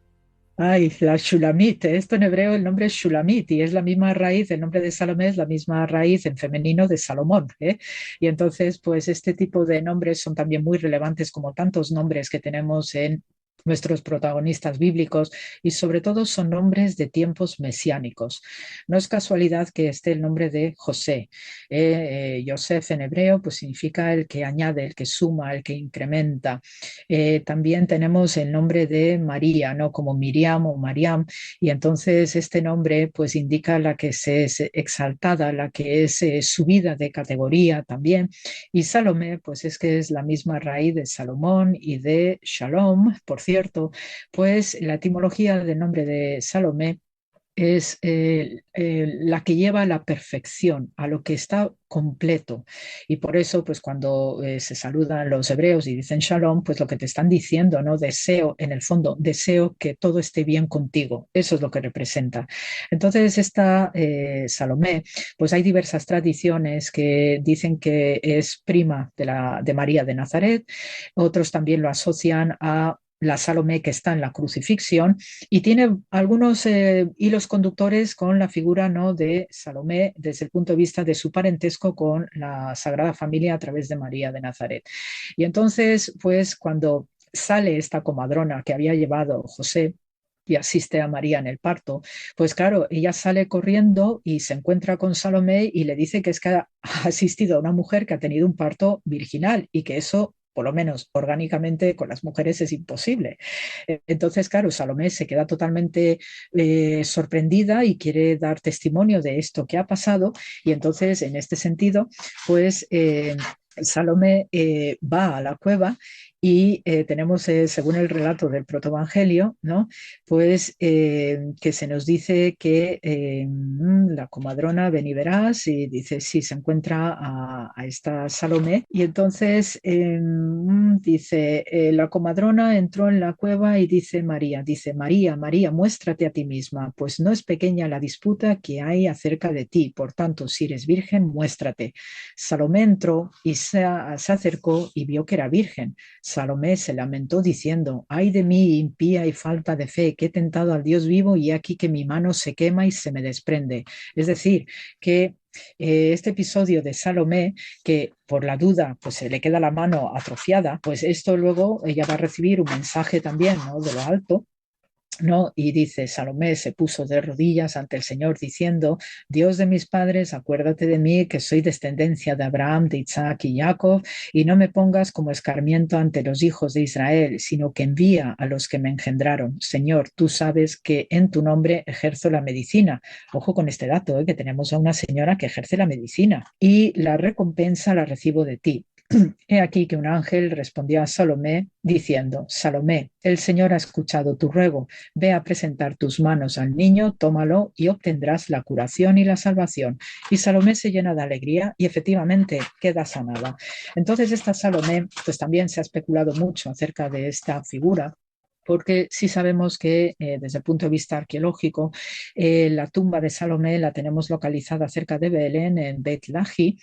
Ay, la Shulamit, esto en hebreo el nombre es Shulamit y es la misma raíz, el nombre de Salomé es la misma raíz en femenino de Salomón, ¿eh? Y entonces, pues este tipo de nombres son también muy relevantes como tantos nombres que tenemos en nuestros protagonistas bíblicos, y sobre todo son nombres de tiempos mesiánicos. No es casualidad que esté el nombre de José. Yosef en hebreo pues significa el que añade, el que suma, el que incrementa. También tenemos el nombre de María, ¿no? Como Miriam o Mariam, y entonces este nombre pues indica la que es exaltada, la que es subida de categoría también. Y Salomé pues es que es la misma raíz de Salomón y de Shalom, por cierto, pues la etimología del nombre de Salomé es la que lleva a la perfección, a lo que está completo. Y por eso, pues cuando se saludan los hebreos y dicen Shalom, pues lo que te están diciendo, ¿no? Deseo, en el fondo, deseo que todo esté bien contigo. Eso es lo que representa. Entonces, esta Salomé, pues hay diversas tradiciones que dicen que es prima de María de Nazaret. Otros también lo asocian a la Salomé que está en la crucifixión, y tiene algunos hilos conductores con la figura, ¿no? de Salomé desde el punto de vista de su parentesco con la Sagrada Familia a través de María de Nazaret. Y entonces, pues cuando sale esta comadrona que había llevado José y asiste a María en el parto, pues claro, ella sale corriendo y se encuentra con Salomé y le dice que es que ha asistido a una mujer que ha tenido un parto virginal y que eso, por lo menos orgánicamente, con las mujeres es imposible. Entonces, claro, Salomé se queda totalmente sorprendida y quiere dar testimonio de esto que ha pasado, y entonces, en este sentido, pues Salomé va a la cueva y tenemos, según el relato del protoevangelio, ¿no? Pues que se nos dice que la comadrona, ven y verás, y dice, sí, se encuentra a esta Salomé, y entonces dice, la comadrona entró en la cueva y dice, María, María, muéstrate a ti misma, pues no es pequeña la disputa que hay acerca de ti, por tanto, si eres virgen, muéstrate. Salomé entró y se acercó y vio que era virgen. Salomé se lamentó diciendo, ay de mí, impía y falta de fe, que he tentado al Dios vivo y aquí que mi mano se quema y se me desprende. Es decir, que este episodio de Salomé, que por la duda pues se le queda la mano atrofiada, pues esto luego ella va a recibir un mensaje también, ¿no? de lo alto, ¿no? Y dice, Salomé se puso de rodillas ante el Señor diciendo, Dios de mis padres, acuérdate de mí, que soy descendencia de Abraham, de Isaac y Jacob, y no me pongas como escarmiento ante los hijos de Israel, sino que envía a los que me engendraron. Señor, tú sabes que en tu nombre ejerzo la medicina. Ojo con este dato, que tenemos a una señora que ejerce la medicina, y la recompensa la recibo de ti. He aquí que un ángel respondió a Salomé diciendo, Salomé, el Señor ha escuchado tu ruego, ve a presentar tus manos al niño, tómalo y obtendrás la curación y la salvación. Y Salomé se llena de alegría y efectivamente queda sanada. Entonces esta Salomé, pues también se ha especulado mucho acerca de esta figura, porque sí sabemos que desde el punto de vista arqueológico, la tumba de Salomé la tenemos localizada cerca de Belén, en Bet Lahi,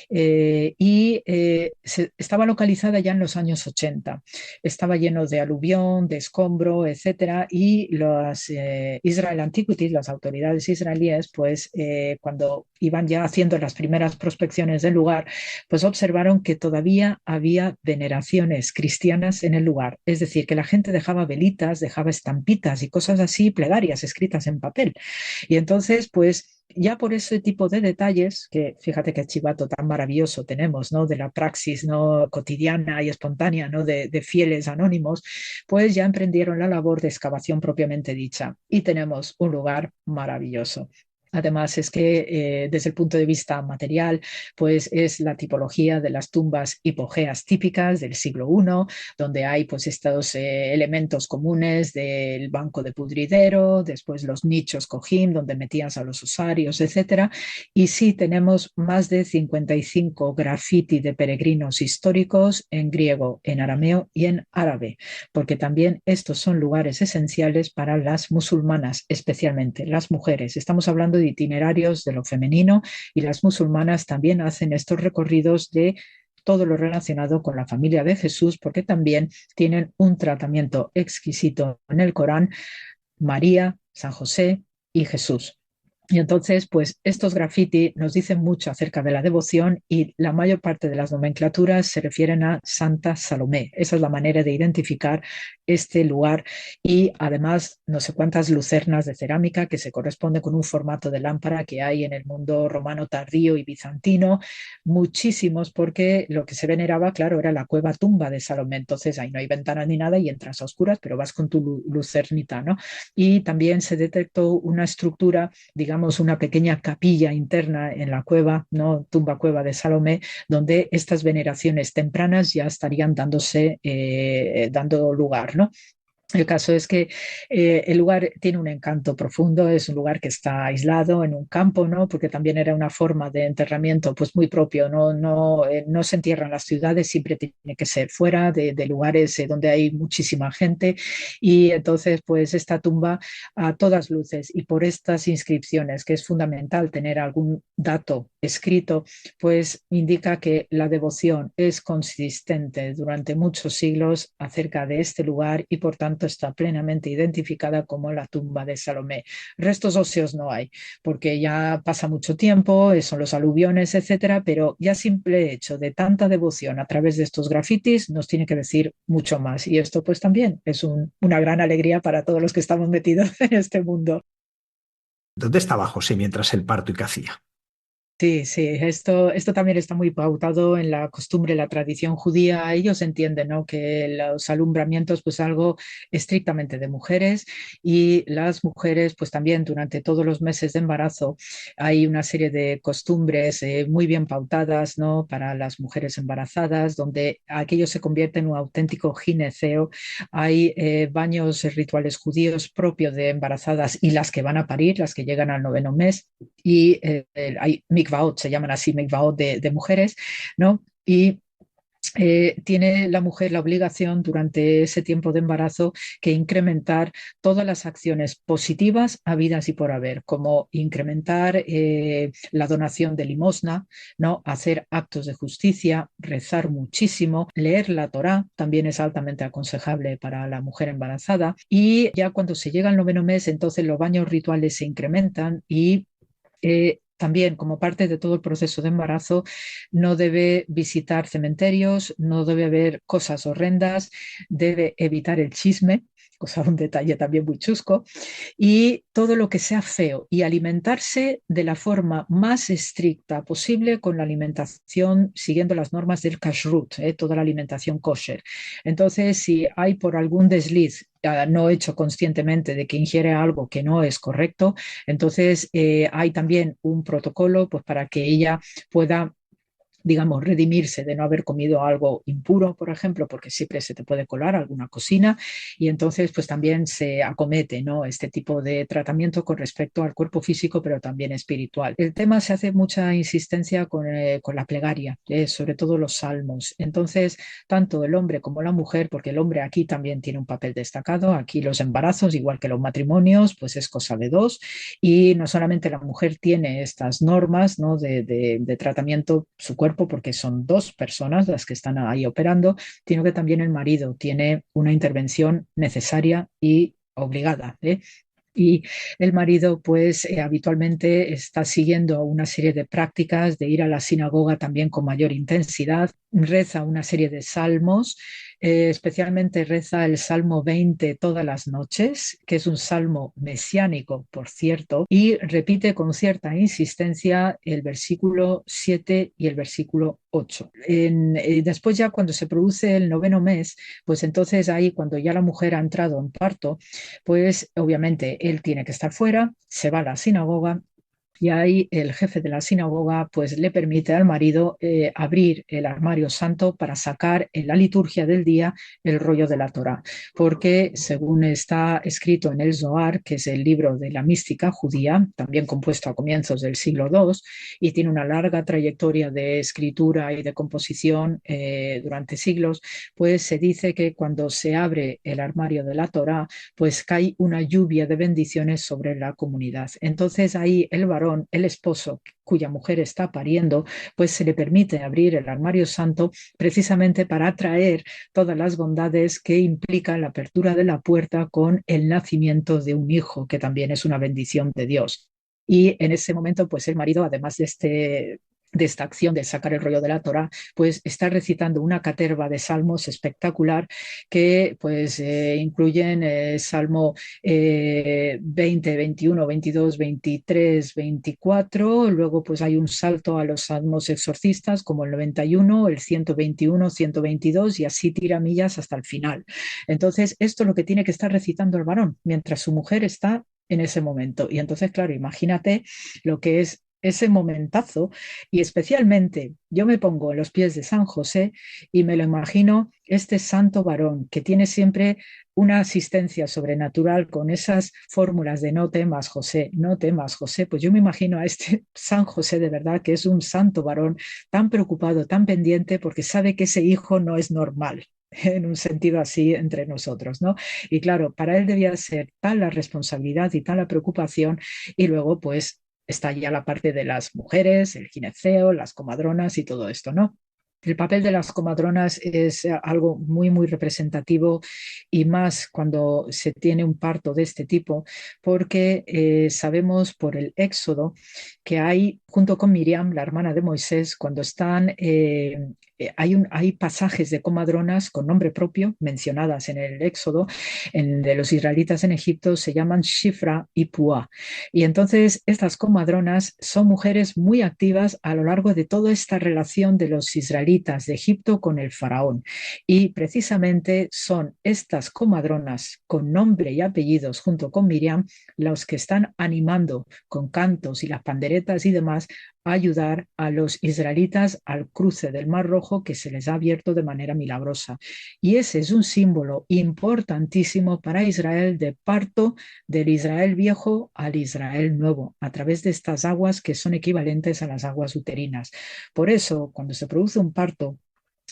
y estaba localizada ya en los años 80. Estaba lleno de aluvión, de escombro, etcétera, y los Israel Antiquities, las autoridades israelíes, pues cuando iban ya haciendo las primeras prospecciones del lugar, pues observaron que todavía había veneraciones cristianas en el lugar, es decir, que la gente dejaba velitas, dejaba estampitas y cosas así, plegarias escritas en papel. Y entonces, pues ya por ese tipo de detalles, que fíjate qué chivato tan maravilloso tenemos, ¿no? De la praxis, ¿no? cotidiana y espontánea, ¿no? de fieles anónimos, pues ya emprendieron la labor de excavación propiamente dicha y tenemos un lugar maravilloso. Además es que desde el punto de vista material, pues es la tipología de las tumbas hipogeas típicas del siglo I, donde hay pues estos elementos comunes del banco de pudridero, después los nichos cojín, donde metías a los osarios, etcétera. Y sí tenemos más de 55 graffiti de peregrinos históricos en griego, en arameo y en árabe, porque también estos son lugares esenciales para las musulmanas, especialmente las mujeres. Estamos hablando de itinerarios de lo femenino, y las musulmanas también hacen estos recorridos de todo lo relacionado con la familia de Jesús, porque también tienen un tratamiento exquisito en el Corán, María, San José y Jesús. Y entonces, pues estos graffiti nos dicen mucho acerca de la devoción y la mayor parte de las nomenclaturas se refieren a Santa Salomé. Esa es la manera de identificar este lugar y además no sé cuántas lucernas de cerámica que se corresponde con un formato de lámpara que hay en el mundo romano tardío y bizantino, muchísimos porque lo que se veneraba, claro, era la cueva tumba de Salomé. Entonces ahí no hay ventanas ni nada y entras a oscuras, pero vas con tu lucernita, ¿no? Y también se detectó una estructura, digamos, una pequeña capilla interna en la cueva, ¿no? Tumba cueva de Salomé, donde estas veneraciones tempranas ya estarían dando lugar, ¿no? El caso es que el lugar tiene un encanto profundo, es un lugar que está aislado en un campo, ¿no? Porque también era una forma de enterramiento pues muy propio, no se entierran las ciudades, siempre tiene que ser fuera de lugares donde hay muchísima gente y entonces pues esta tumba a todas luces y por estas inscripciones, que es fundamental tener algún dato escrito, pues indica que la devoción es consistente durante muchos siglos acerca de este lugar y por tanto está plenamente identificada como la tumba de Salomé. Restos óseos no hay, porque ya pasa mucho tiempo, son los aluviones, etcétera, pero ya simple hecho de tanta devoción a través de estos grafitis nos tiene que decir mucho más. Y esto pues también es una gran alegría para todos los que estamos metidos en este mundo. ¿Dónde estaba José mientras el parto y qué hacía? Sí, sí, esto también está muy pautado en la costumbre, la tradición judía. Ellos entienden, ¿no?, que los alumbramientos, pues algo estrictamente de mujeres y las mujeres, pues también durante todos los meses de embarazo hay una serie de costumbres muy bien pautadas, ¿no?, para las mujeres embarazadas, donde aquello se convierte en un auténtico gineceo. Hay baños rituales judíos propios de embarazadas y las que van a parir, las que llegan al noveno mes y hay mikvaot, se llaman así mikvaot de mujeres, ¿no? Y tiene la mujer la obligación durante ese tiempo de embarazo que incrementar todas las acciones positivas habidas y por haber, como incrementar la donación de limosna, ¿no?, hacer actos de justicia, rezar muchísimo, leer la Torá, también es altamente aconsejable para la mujer embarazada. Y ya cuando se llega al noveno mes, entonces los baños rituales se incrementan y también, como parte de todo el proceso de embarazo, no debe visitar cementerios, no debe ver cosas horrendas, debe evitar el chisme, cosa, un detalle también muy chusco, y todo lo que sea feo, y alimentarse de la forma más estricta posible con la alimentación, siguiendo las normas del kashrut, toda la alimentación kosher. Entonces, si hay por algún desliz no hecho conscientemente de que ingiere algo que no es correcto, entonces hay también un protocolo pues, para que ella pueda, digamos, redimirse de no haber comido algo impuro, por ejemplo, porque siempre se te puede colar alguna cocina y entonces pues también se acomete, ¿no?, este tipo de tratamiento con respecto al cuerpo físico, pero también espiritual. El tema se hace mucha insistencia con la plegaria, sobre todo los salmos. Entonces, tanto el hombre como la mujer, porque el hombre aquí también tiene un papel destacado, aquí los embarazos, igual que los matrimonios, pues es cosa de dos y no solamente la mujer tiene estas normas, ¿no?, de tratamiento su cuerpo, porque son dos personas las que están ahí operando, sino que también el marido tiene una intervención necesaria y obligada, y el marido pues habitualmente está siguiendo una serie de prácticas de ir a la sinagoga también con mayor intensidad, reza una serie de salmos, especialmente reza el Salmo 20 todas las noches, que es un salmo mesiánico, por cierto, y repite con cierta insistencia el versículo 7 y el versículo 8. Después ya cuando se produce el noveno mes, pues entonces ahí cuando ya la mujer ha entrado en parto, pues obviamente él tiene que estar fuera, se va a la sinagoga y ahí el jefe de la sinagoga pues le permite al marido abrir el armario santo para sacar en la liturgia del día el rollo de la Torá, porque según está escrito en el Zohar, que es el libro de la mística judía, también compuesto a comienzos del siglo II y tiene una larga trayectoria de escritura y de composición durante siglos, pues se dice que cuando se abre el armario de la Torá, pues cae una lluvia de bendiciones sobre la comunidad. Entonces ahí el varón, el esposo cuya mujer está pariendo, pues se le permite abrir el armario santo precisamente para atraer todas las bondades que implica la apertura de la puerta con el nacimiento de un hijo, que también es una bendición de Dios. Y en ese momento, pues el marido, además de esta acción de sacar el rollo de la Torá, pues está recitando una caterva de salmos espectacular que pues incluyen Salmo 20, 21, 22, 23, 24, luego pues hay un salto a los salmos exorcistas como el 91, el 121, 122 y así tira millas hasta el final. Entonces esto es lo que tiene que estar recitando el varón mientras su mujer está en ese momento. Y entonces, claro, imagínate lo que es ese momentazo y especialmente yo me pongo en los pies de San José y me lo imagino este santo varón que tiene siempre una asistencia sobrenatural con esas fórmulas de no temas José, no temas José, pues yo me imagino a este San José de verdad que es un santo varón tan preocupado, tan pendiente porque sabe que ese hijo no es normal en un sentido así entre nosotros, ¿no? Y claro, para él debía ser tal la responsabilidad y tal la preocupación y luego pues está ya la parte de las mujeres, el gineceo, las comadronas y todo esto, ¿no? El papel de las comadronas es algo muy, muy representativo y más cuando se tiene un parto de este tipo, porque sabemos por el Éxodo que hay, junto con Miriam, la hermana de Moisés, cuando están, hay pasajes de comadronas con nombre propio mencionadas en el Éxodo, de los israelitas en Egipto, se llaman Shifra y Pua. Y entonces estas comadronas son mujeres muy activas a lo largo de toda esta relación de los israelitas de Egipto con el faraón. Y precisamente son estas comadronas con nombre y apellidos junto con Miriam los que están animando con cantos y las panderetas y demás a ayudar a los israelitas al cruce del Mar Rojo que se les ha abierto de manera milagrosa. Y ese es un símbolo importantísimo para Israel de parto del Israel viejo al Israel nuevo, a través de estas aguas que son equivalentes a las aguas uterinas. Por eso, cuando se produce un parto,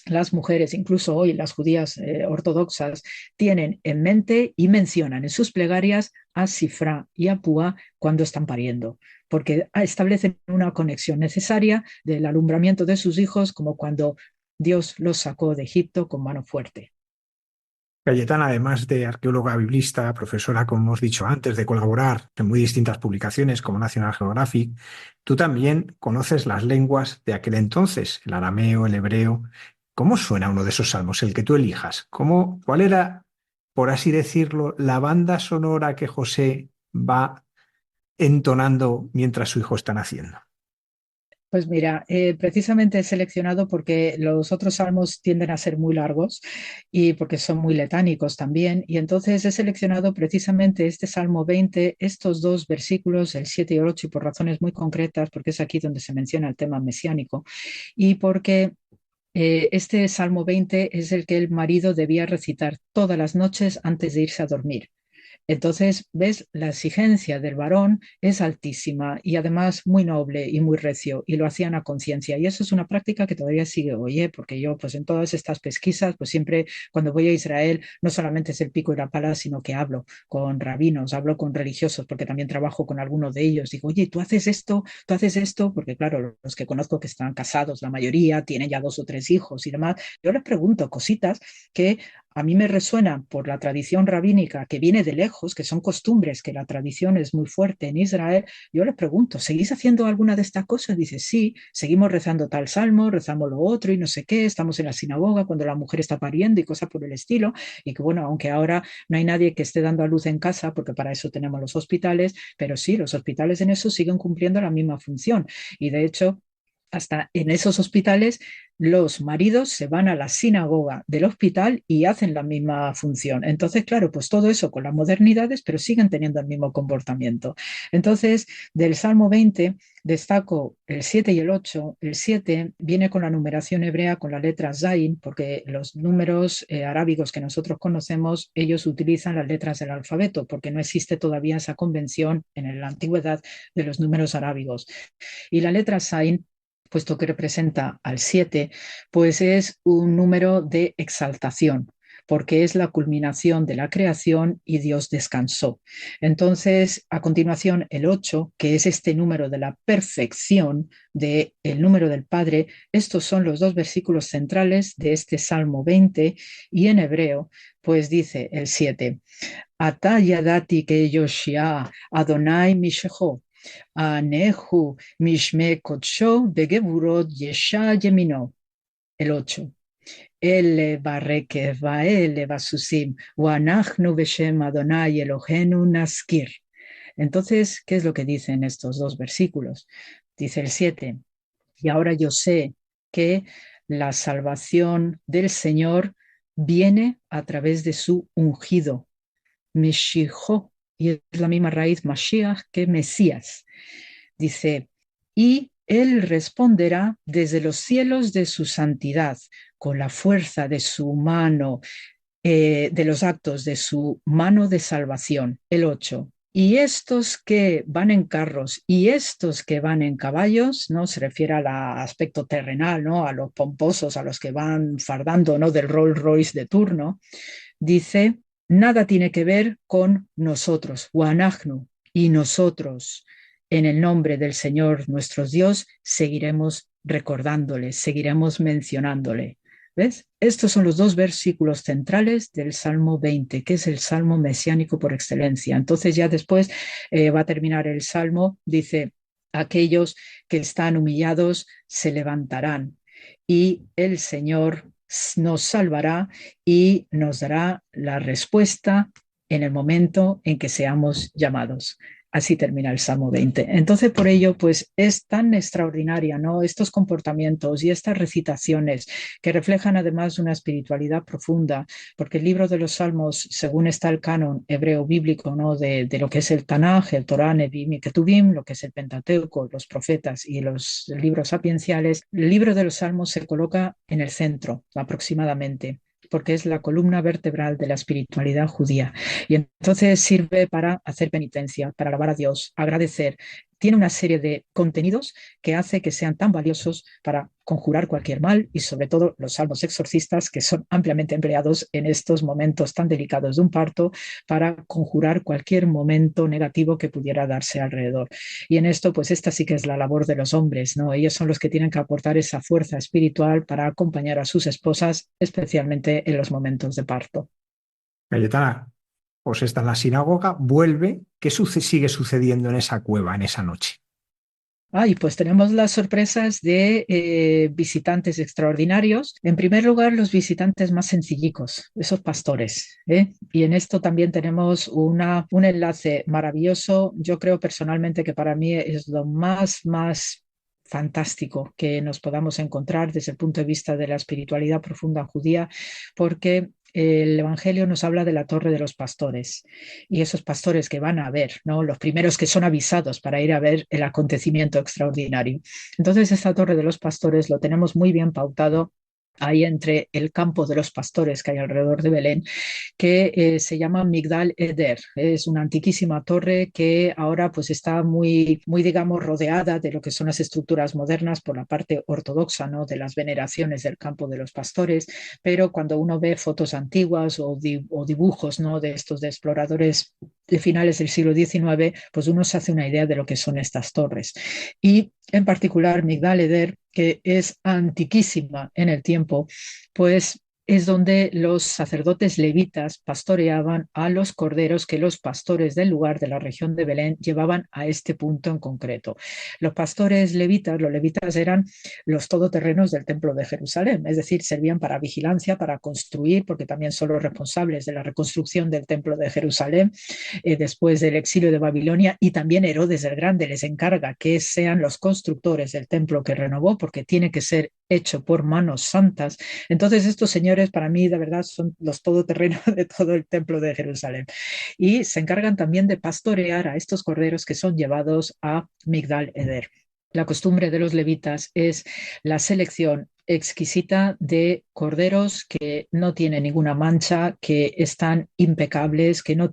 las mujeres, incluso hoy las judías ortodoxas, tienen en mente y mencionan en sus plegarias a Sifra y a Púa cuando están pariendo, porque establecen una conexión necesaria del alumbramiento de sus hijos como cuando Dios los sacó de Egipto con mano fuerte. Cayetana, además de arqueóloga biblista, profesora, como hemos dicho antes, de colaborar en muy distintas publicaciones como National Geographic, tú también conoces las lenguas de aquel entonces, el arameo, el hebreo. ¿Cómo suena uno de esos salmos, el que tú elijas? ¿Cuál era, por así decirlo, la banda sonora que José va entonando mientras su hijo está naciendo? Pues mira, precisamente he seleccionado porque los otros salmos tienden a ser muy largos y porque son muy letánicos también. Y entonces he seleccionado precisamente este Salmo 20, estos dos versículos, el 7 y el 8, y por razones muy concretas, porque es aquí donde se menciona el tema mesiánico y porque este Salmo 20 es el que el marido debía recitar todas las noches antes de irse a dormir. Entonces, ves, la exigencia del varón es altísima y además muy noble y muy recio y lo hacían a conciencia. Y eso es una práctica que todavía sigue hoy, porque yo pues en todas estas pesquisas, pues siempre cuando voy a Israel, no solamente es el pico y la pala, sino que hablo con rabinos, hablo con religiosos, porque también trabajo con algunos de ellos. Digo, oye, tú haces esto, porque claro, los que conozco que están casados, la mayoría tienen ya 2 o 3 hijos y demás, yo les pregunto cositas que a mí me resuena por la tradición rabínica que viene de lejos, que son costumbres, que la tradición es muy fuerte en Israel. Yo les pregunto, ¿seguís haciendo alguna de estas cosas? Dice, sí, seguimos rezando tal salmo, rezamos lo otro y no sé qué, estamos en la sinagoga cuando la mujer está pariendo y cosas por el estilo. Y que bueno, aunque ahora no hay nadie que esté dando a luz en casa, porque para eso tenemos los hospitales, pero sí, los hospitales en eso siguen cumpliendo la misma función. Y de hecho, hasta en esos hospitales los maridos se van a la sinagoga del hospital y hacen la misma función. Entonces, claro, pues todo eso con las modernidades, pero siguen teniendo el mismo comportamiento. Entonces, del Salmo 20 destaco el 7 y el 8. El 7 viene con la numeración hebrea, con la letra Zayin, porque los números arábigos que nosotros conocemos, ellos utilizan las letras del alfabeto, porque no existe todavía esa convención en la antigüedad de los números arábigos. Y la letra Zayin, puesto que representa al 7, pues es un número de exaltación, porque es la culminación de la creación y Dios descansó. Entonces, a continuación, el 8, que es este número de la perfección, del número del Padre, estos son los dos versículos centrales de este Salmo 20, y en hebreo, pues dice el 7, Ata yadati que Yoshia Adonai Mishecho. Anehu Mishme Kotsho Begeburot Yesha Yemino. El 8. Ele Bareke Vaele Basusim Wanachnu Beshem Adonai Elohenu Naskir. Entonces, ¿qué es lo que dicen estos dos versículos? Dice el 7. Y ahora yo sé que la salvación del Señor viene a través de su ungido, Meshijo, y es la misma raíz Mashiach que Mesías. Dice, y él responderá desde los cielos de su santidad, con la fuerza de su mano, de los actos de su mano de salvación. El 8. Y estos que van en carros y estos que van en caballos, ¿no? Se refiere al aspecto terrenal, ¿no? A los pomposos, a los que van fardando, ¿no? Del Rolls Royce de turno. Dice, nada tiene que ver con nosotros, Wanachnu, y nosotros, en el nombre del Señor nuestro Dios, seguiremos recordándole, seguiremos mencionándole. ¿Ves? Estos son los dos versículos centrales del Salmo 20, que es el Salmo mesiánico por excelencia. Entonces ya después va a terminar el Salmo, dice, aquellos que están humillados se levantarán y el Señor nos salvará y nos dará la respuesta en el momento en que seamos llamados. Así termina el Salmo 20. Entonces, por ello, pues es tan extraordinaria, ¿no? Estos comportamientos y estas recitaciones que reflejan además una espiritualidad profunda, porque el libro de los Salmos, según está el canon hebreo bíblico, ¿no? De lo que es el Tanaj, el Torá, Nevim y Ketuvim, lo que es el Pentateuco, los profetas y los libros sapienciales, el libro de los Salmos se coloca en el centro aproximadamente, porque es la columna vertebral de la espiritualidad judía. Y entonces sirve para hacer penitencia, para alabar a Dios, agradecer. Tiene una serie de contenidos que hace que sean tan valiosos para conjurar cualquier mal y sobre todo los salmos exorcistas que son ampliamente empleados en estos momentos tan delicados de un parto para conjurar cualquier momento negativo que pudiera darse alrededor. Y en esto, pues esta sí que es la labor de los hombres, ¿no? Ellos son los que tienen que aportar esa fuerza espiritual para acompañar a sus esposas, especialmente en los momentos de parto. Cayetana, pues está en la sinagoga, vuelve. ¿Qué sigue sucediendo en esa cueva, en esa noche? Y pues tenemos las sorpresas de visitantes extraordinarios. En primer lugar, los visitantes más sencillicos, esos pastores, ¿eh? Y en esto también tenemos un enlace maravilloso. Yo creo personalmente que para mí es lo más fantástico que nos podamos encontrar desde el punto de vista de la espiritualidad profunda judía, porque el Evangelio nos habla de la torre de los pastores y esos pastores que van a ver, ¿no? Los primeros que son avisados para ir a ver el acontecimiento extraordinario. Entonces esta torre de los pastores lo tenemos muy bien pautado ahí entre el campo de los pastores que hay alrededor de Belén, que se llama Migdal Eder. Es una antiquísima torre que ahora pues está muy, digamos, rodeada de lo que son las estructuras modernas por la parte ortodoxa, ¿no? De las veneraciones del campo de los pastores, pero cuando uno ve fotos antiguas o dibujos, ¿no? De estos de exploradores de finales del siglo XIX, pues uno se hace una idea de lo que son estas torres. Y en particular Migdal Eder, que es antiquísima en el tiempo, pues es donde los sacerdotes levitas pastoreaban a los corderos que los pastores del lugar de la región de Belén llevaban a este punto en concreto. Los pastores levitas, los levitas eran los todoterrenos del templo de Jerusalén, es decir, servían para vigilancia, para construir, porque también son los responsables de la reconstrucción del templo de Jerusalén después del exilio de Babilonia, y también Herodes el Grande les encarga que sean los constructores del templo que renovó, porque tiene que ser hecho por manos santas. Entonces estos señores para mí de verdad son los todoterrenos de todo el templo de Jerusalén y se encargan también de pastorear a estos corderos que son llevados a Migdal Eder. La costumbre de los levitas es la selección exquisita de corderos que no tienen ninguna mancha, que están impecables, que no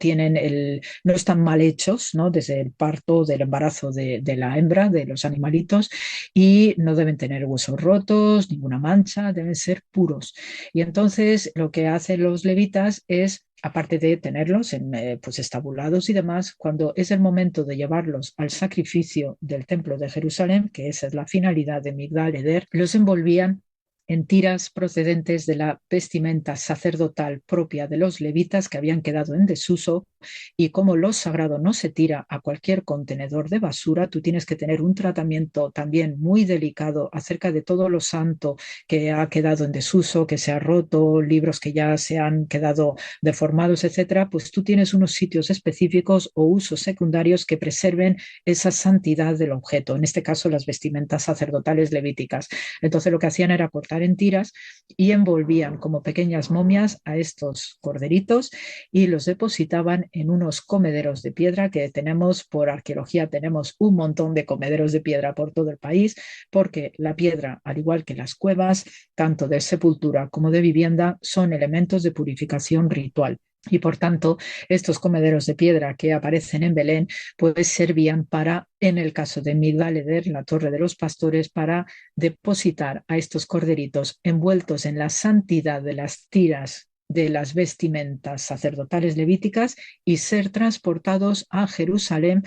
están mal hechos, ¿no? Desde el parto, del embarazo de la hembra, de los animalitos, y no deben tener huesos rotos, ninguna mancha, deben ser puros. Y entonces lo que hacen los levitas es, aparte de tenerlos pues estabulados y demás, cuando es el momento de llevarlos al sacrificio del templo de Jerusalén, que esa es la finalidad de Migdal Eder, los envolvían en tiras procedentes de la vestimenta sacerdotal propia de los levitas que habían quedado en desuso, y como lo sagrado no se tira a cualquier contenedor de basura, tú tienes que tener un tratamiento también muy delicado acerca de todo lo santo que ha quedado en desuso, que se ha roto, libros que ya se han quedado deformados, etcétera. Pues tú tienes unos sitios específicos o usos secundarios que preserven esa santidad del objeto, en este caso las vestimentas sacerdotales levíticas. Entonces lo que hacían era cortar en tiras y envolvían como pequeñas momias a estos corderitos y los depositaban en unos comederos de piedra que tenemos por arqueología, tenemos un montón de comederos de piedra por todo el país, porque la piedra, al igual que las cuevas, tanto de sepultura como de vivienda, son elementos de purificación ritual. Y por tanto, estos comederos de piedra que aparecen en Belén, pues servían para, en el caso de Migdal Eder, la torre de los pastores, para depositar a estos corderitos envueltos en la santidad de las tiras de las vestimentas sacerdotales levíticas y ser transportados a Jerusalén,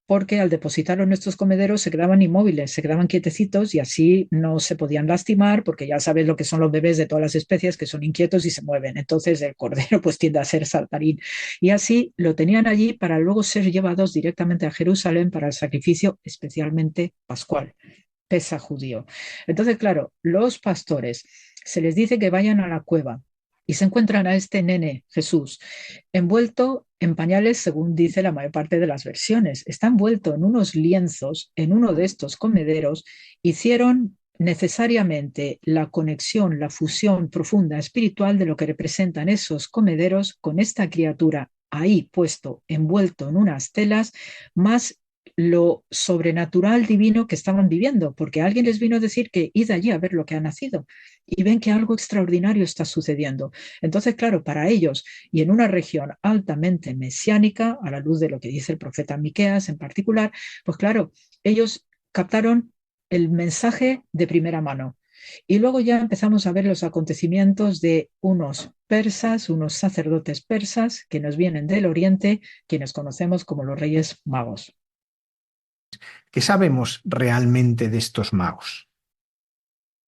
porque al depositarlo en estos comederos se quedaban inmóviles, se quedaban quietecitos y así no se podían lastimar, porque ya sabes lo que son los bebés de todas las especies, que son inquietos y se mueven. Entonces el cordero pues tiende a ser saltarín. Y así lo tenían allí para luego ser llevados directamente a Jerusalén para el sacrificio especialmente pascual, Pesaj judío. Entonces, claro, los pastores se les dice que vayan a la cueva y se encuentran a este nene, Jesús, envuelto en pañales, según dice la mayor parte de las versiones. Está envuelto en unos lienzos, en uno de estos comederos. Hicieron necesariamente la conexión, la fusión profunda espiritual de lo que representan esos comederos con esta criatura ahí puesto, envuelto en unas telas, más lo sobrenatural divino que estaban viviendo, porque alguien les vino a decir que id allí a ver lo que ha nacido y ven que algo extraordinario está sucediendo. Entonces, claro, para ellos y en una región altamente mesiánica, a la luz de lo que dice el profeta Miqueas en particular, pues claro, ellos captaron el mensaje de primera mano. Y luego ya empezamos a ver los acontecimientos de unos persas, unos sacerdotes persas que nos vienen del Oriente, quienes conocemos como los Reyes Magos. ¿Qué sabemos realmente de estos magos?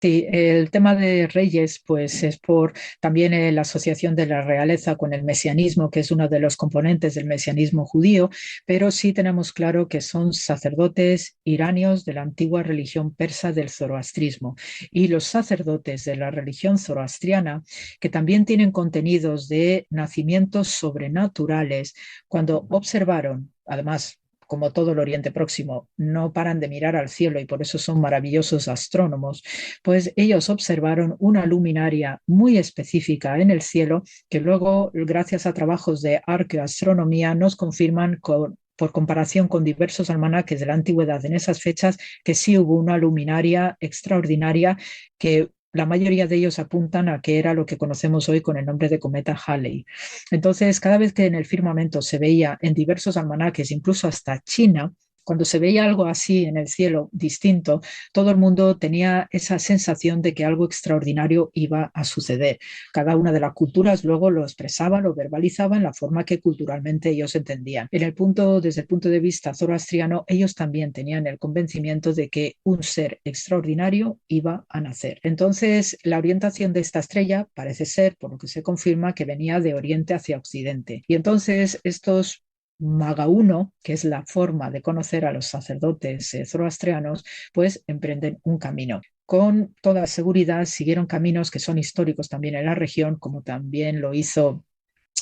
Sí, el tema de reyes, pues es por también la asociación de la realeza con el mesianismo, que es uno de los componentes del mesianismo judío, pero sí tenemos claro que son sacerdotes iranios de la antigua religión persa del zoroastrismo. Y los sacerdotes de la religión zoroastriana, que también tienen contenidos de nacimientos sobrenaturales, cuando observaron, además, como todo el Oriente Próximo, no paran de mirar al cielo y por eso son maravillosos astrónomos, pues ellos observaron una luminaria muy específica en el cielo que luego, gracias a trabajos de arqueoastronomía, nos confirman por comparación con diversos almanaques de la antigüedad en esas fechas, que sí hubo una luminaria extraordinaria que la mayoría de ellos apuntan a que era lo que conocemos hoy con el nombre de cometa Halley. Entonces, cada vez que en el firmamento se veía en diversos almanaques, incluso hasta China, cuando se veía algo así en el cielo distinto, todo el mundo tenía esa sensación de que algo extraordinario iba a suceder. Cada una de las culturas luego lo expresaba, lo verbalizaba en la forma que culturalmente ellos entendían. Desde el punto de vista zoroastriano, ellos también tenían el convencimiento de que un ser extraordinario iba a nacer. Entonces, la orientación de esta estrella parece ser, por lo que se confirma, que venía de oriente hacia occidente. Y entonces estos Magauno, que es la forma de conocer a los sacerdotes zoroastrianos, pues emprenden un camino. Con toda seguridad siguieron caminos que son históricos también en la región, como también lo hizo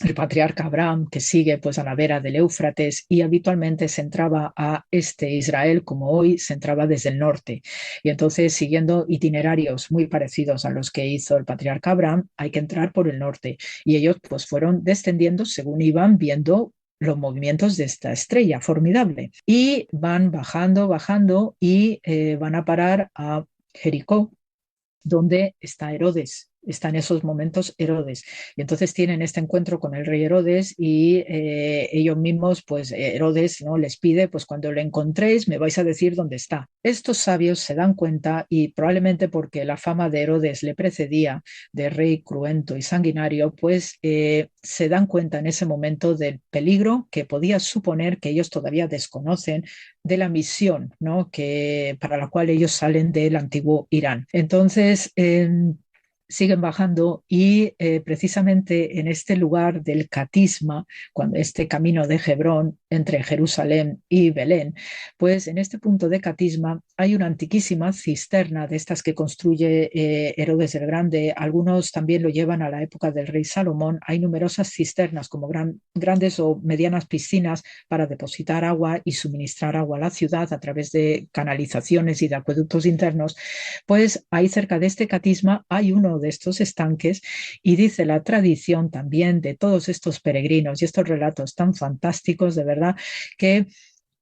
el patriarca Abraham, que sigue pues a la vera del Éufrates, y habitualmente se entraba a Israel, como hoy se entraba desde el norte. Y entonces, siguiendo itinerarios muy parecidos a los que hizo el patriarca Abraham, hay que entrar por el norte. Y ellos pues fueron descendiendo según iban viendo los movimientos de esta estrella formidable. Y van bajando y van a parar a Jericó, donde está Herodes. está en esos momentos Herodes. Y entonces tienen este encuentro con el rey Herodes y ellos mismos, pues Herodes, ¿no?, les pide, pues cuando lo encontréis me vais a decir dónde está. Estos sabios se dan cuenta, y probablemente porque la fama de Herodes le precedía, de rey cruento y sanguinario, pues se dan cuenta en ese momento del peligro que podía suponer, que ellos todavía desconocen, de la misión, ¿no?, para la cual ellos salen del antiguo Irán. Entonces, siguen bajando y precisamente en este lugar del Catisma, cuando este camino de Hebrón entre Jerusalén y Belén, pues en este punto de Catisma hay una antiquísima cisterna de estas que construye Herodes el Grande. Algunos también lo llevan a la época del rey Salomón. Hay numerosas cisternas como grandes o medianas piscinas para depositar agua y suministrar agua a la ciudad a través de canalizaciones y de acueductos internos. Pues ahí cerca de este Catisma hay uno de estos estanques, y dice la tradición también de todos estos peregrinos y estos relatos tan fantásticos, de verdad, que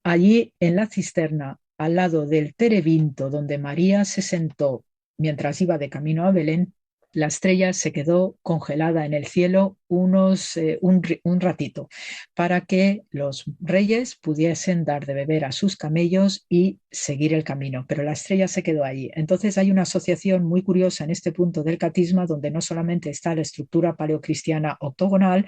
allí en la cisterna, al lado del terebinto donde María se sentó mientras iba de camino a Belén, la estrella se quedó congelada en el cielo un ratito, para que los reyes pudiesen dar de beber a sus camellos y seguir el camino, pero la estrella se quedó allí. Entonces hay una asociación muy curiosa en este punto del Catisma, donde no solamente está la estructura paleocristiana octogonal,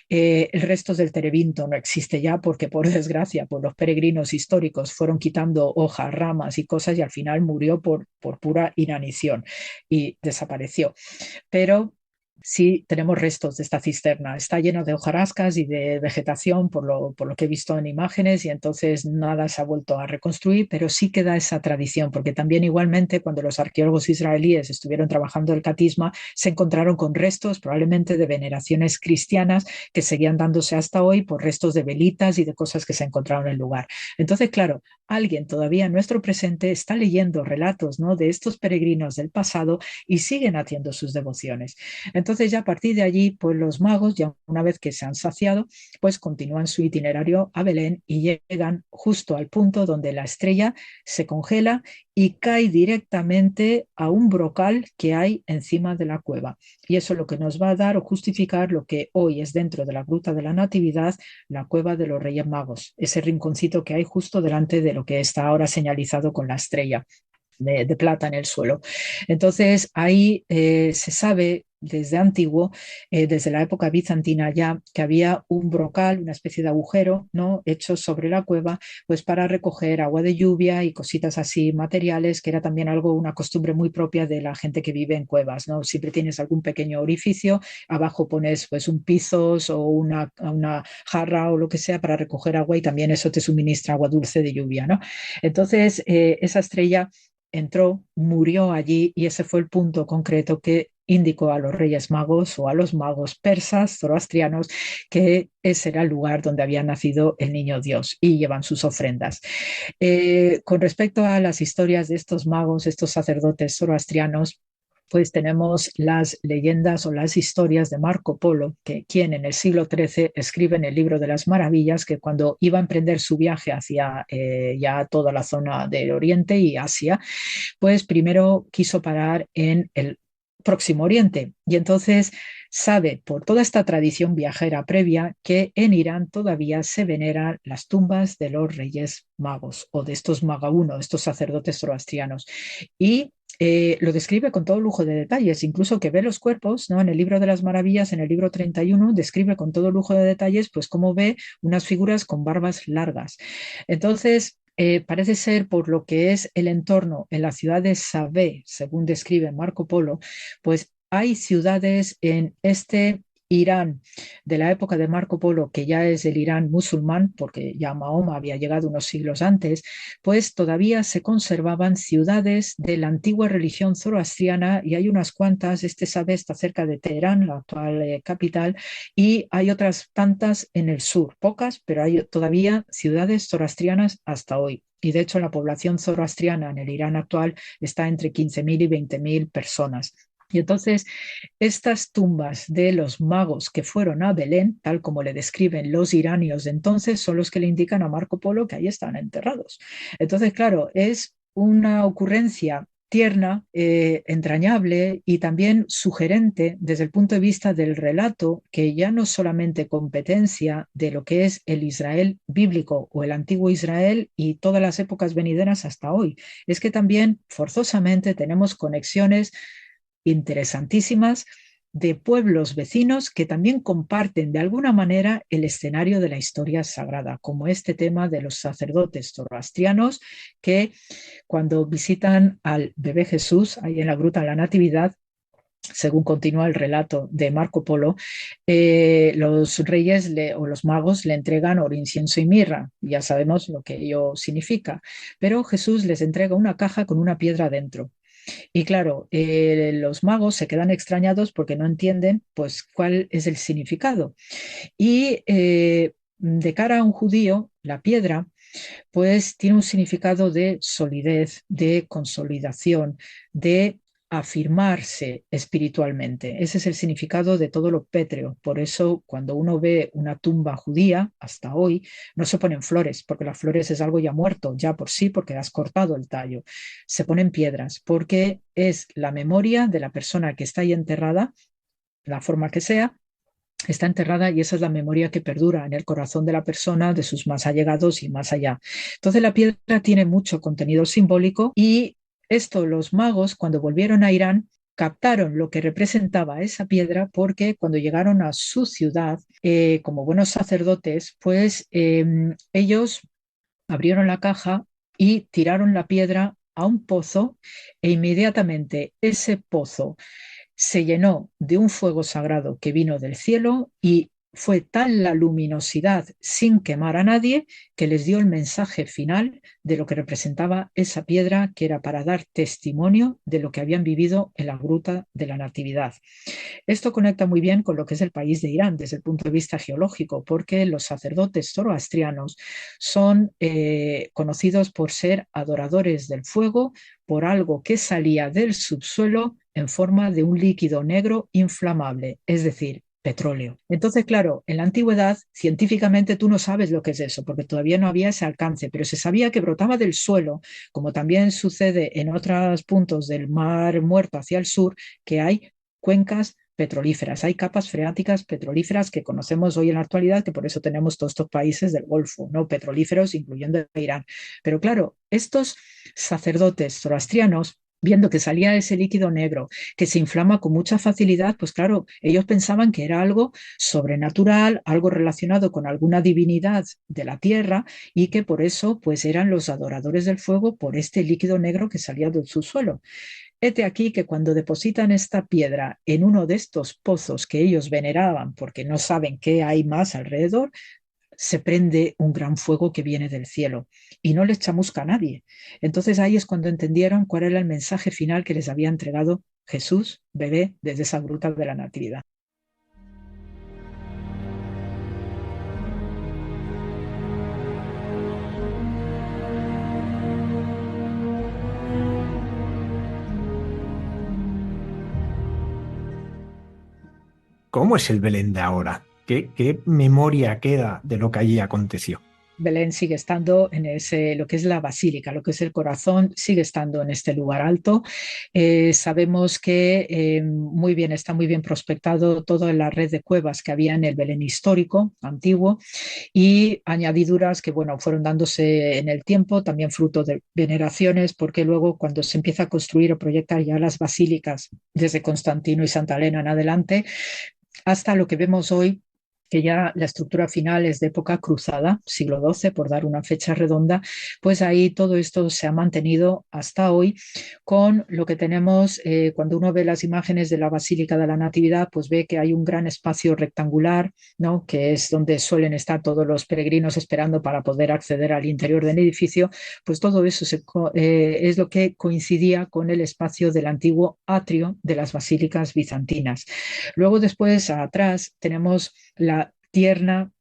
el resto del terebinto no existe ya, porque por desgracia pues los peregrinos históricos fueron quitando hojas, ramas y cosas, y al final murió por pura inanición y desapareció. Pero sí tenemos restos de esta cisterna. Está lleno de hojarascas y de vegetación por lo que he visto en imágenes, y entonces nada se ha vuelto a reconstruir, pero sí queda esa tradición, porque también igualmente cuando los arqueólogos israelíes estuvieron trabajando el Catisma, se encontraron con restos probablemente de veneraciones cristianas que seguían dándose hasta hoy por restos de velitas y de cosas que se encontraron en el lugar. Entonces, claro, alguien todavía en nuestro presente está leyendo relatos, ¿no?, de estos peregrinos del pasado, y siguen haciendo sus devociones. Entonces ya a partir de allí, pues los magos, ya una vez que se han saciado, pues continúan su itinerario a Belén y llegan justo al punto donde la estrella se congela y cae directamente a un brocal que hay encima de la cueva. Y eso es lo que nos va a dar o justificar lo que hoy es, dentro de la Gruta de la Natividad, la cueva de los Reyes Magos, ese rinconcito que hay justo delante de lo que está ahora señalizado con la estrella de plata en el suelo. Entonces ahí se sabe desde antiguo, desde la época bizantina ya, que había un brocal, una especie de agujero, ¿no?, hecho sobre la cueva, pues para recoger agua de lluvia y cositas así, materiales, que era también una costumbre muy propia de la gente que vive en cuevas, ¿no? Siempre tienes algún pequeño orificio, abajo pones pues un pizos o una jarra o lo que sea para recoger agua, y también eso te suministra agua dulce de lluvia, ¿no? Entonces esa estrella entró, murió allí, y ese fue el punto concreto que indicó a los Reyes Magos o a los magos persas, zoroastrianos, que ese era el lugar donde había nacido el niño Dios, y llevan sus ofrendas. Con respecto a las historias de estos magos, estos sacerdotes zoroastrianos, pues tenemos las leyendas o las historias de Marco Polo, quien en el siglo XIII escribe en el Libro de las Maravillas que cuando iba a emprender su viaje hacia ya toda la zona del Oriente y Asia, pues primero quiso parar en el Próximo Oriente, y entonces sabe por toda esta tradición viajera previa que en Irán todavía se veneran las tumbas de los Reyes Magos, o de estos magaúno, estos sacerdotes zoroastrianos, y lo describe con todo lujo de detalles, incluso que ve los cuerpos, ¿no? En el Libro de las Maravillas, en el libro 31, describe con todo lujo de detalles pues cómo ve unas figuras con barbas largas. Entonces parece ser, por lo que es el entorno en la ciudad de Sabé, según describe Marco Polo, pues hay ciudades en este Irán de la época de Marco Polo, que ya es el Irán musulmán, porque ya Mahoma había llegado unos siglos antes, pues todavía se conservaban ciudades de la antigua religión zoroastriana, y hay unas cuantas. Sabé está cerca de Teherán, la actual capital, y hay otras tantas en el sur, pocas, pero hay todavía ciudades zoroastrianas hasta hoy. Y de hecho la población zoroastriana en el Irán actual está entre 15.000 y 20.000 personas. Y entonces estas tumbas de los magos que fueron a Belén, tal como le describen los iranios de entonces, son los que le indican a Marco Polo que ahí están enterrados. Entonces, claro, es una ocurrencia tierna, entrañable y también sugerente desde el punto de vista del relato, que ya no solamente competencia de lo que es el Israel bíblico o el antiguo Israel y todas las épocas venideras hasta hoy, es que también forzosamente tenemos conexiones interesantísimas de pueblos vecinos que también comparten de alguna manera el escenario de la historia sagrada, como este tema de los sacerdotes zoroastrianos que cuando visitan al bebé Jesús ahí en la Gruta de la Natividad, según continúa el relato de Marco Polo, los reyes o los magos le entregan oro, incienso y mirra. Ya sabemos lo que ello significa. Pero Jesús les entrega una caja con una piedra dentro. Y claro, los magos se quedan extrañados porque no entienden pues, cuál es el significado. Y de cara a un judío, la piedra pues tiene un significado de solidez, de consolidación, de afirmarse espiritualmente. Ese es el significado de todo lo pétreo. Por eso, cuando uno ve una tumba judía, hasta hoy, no se ponen flores, porque las flores es algo ya muerto, ya por sí, porque has cortado el tallo. Se ponen piedras, porque es la memoria de la persona que está ahí enterrada, la forma que sea, está enterrada y esa es la memoria que perdura en el corazón de la persona, de sus más allegados y más allá. Entonces la piedra tiene mucho contenido simbólico y esto los magos cuando volvieron a Irán captaron lo que representaba esa piedra porque cuando llegaron a su ciudad, como buenos sacerdotes, pues ellos abrieron la caja y tiraron la piedra a un pozo e inmediatamente ese pozo se llenó de un fuego sagrado que vino del cielo y fue tal la luminosidad sin quemar a nadie que les dio el mensaje final de lo que representaba esa piedra, que era para dar testimonio de lo que habían vivido en la Gruta de la Natividad. Esto conecta muy bien con lo que es el país de Irán desde el punto de vista geológico, porque los sacerdotes zoroastrianos son conocidos por ser adoradores del fuego, por algo que salía del subsuelo en forma de un líquido negro inflamable, es decir, petróleo. Entonces, claro, en la antigüedad, científicamente tú no sabes lo que es eso, porque todavía no había ese alcance, pero se sabía que brotaba del suelo, como también sucede en otros puntos del Mar Muerto hacia el sur, que hay cuencas petrolíferas, hay capas freáticas petrolíferas que conocemos hoy en la actualidad, que por eso tenemos todos estos países del Golfo, ¿no? Petrolíferos, incluyendo Irán. Pero claro, estos sacerdotes zoroastrianos, viendo que salía ese líquido negro que se inflama con mucha facilidad, pues claro, ellos pensaban que era algo sobrenatural, algo relacionado con alguna divinidad de la tierra y que por eso pues eran los adoradores del fuego por este líquido negro que salía del subsuelo. Hete aquí que cuando depositan esta piedra en uno de estos pozos que ellos veneraban porque no saben qué hay más alrededor, se prende un gran fuego que viene del cielo y no les chamusca a nadie. Entonces ahí es cuando entendieron cuál era el mensaje final que les había entregado Jesús, bebé, desde esa gruta de la Natividad. ¿Cómo es el Belén de ahora? ¿Qué memoria queda de lo que allí aconteció? Belén sigue estando en lo que es la basílica, lo que es el corazón, sigue estando en este lugar alto. Sabemos que está muy bien prospectado toda la red de cuevas que había en el Belén histórico, antiguo, y añadiduras que fueron dándose en el tiempo, también fruto de veneraciones, porque luego cuando se empieza a construir o proyectar ya las basílicas desde Constantino y Santa Elena en adelante, hasta lo que vemos hoy, que ya la estructura final es de época cruzada, siglo XII, por dar una fecha redonda, pues ahí todo esto se ha mantenido hasta hoy con lo que tenemos, cuando uno ve las imágenes de la Basílica de la Natividad, pues ve que hay un gran espacio rectangular, ¿no? Que es donde suelen estar todos los peregrinos esperando para poder acceder al interior del edificio, pues todo eso es lo que coincidía con el espacio del antiguo atrio de las basílicas bizantinas. Luego después atrás tenemos la tierna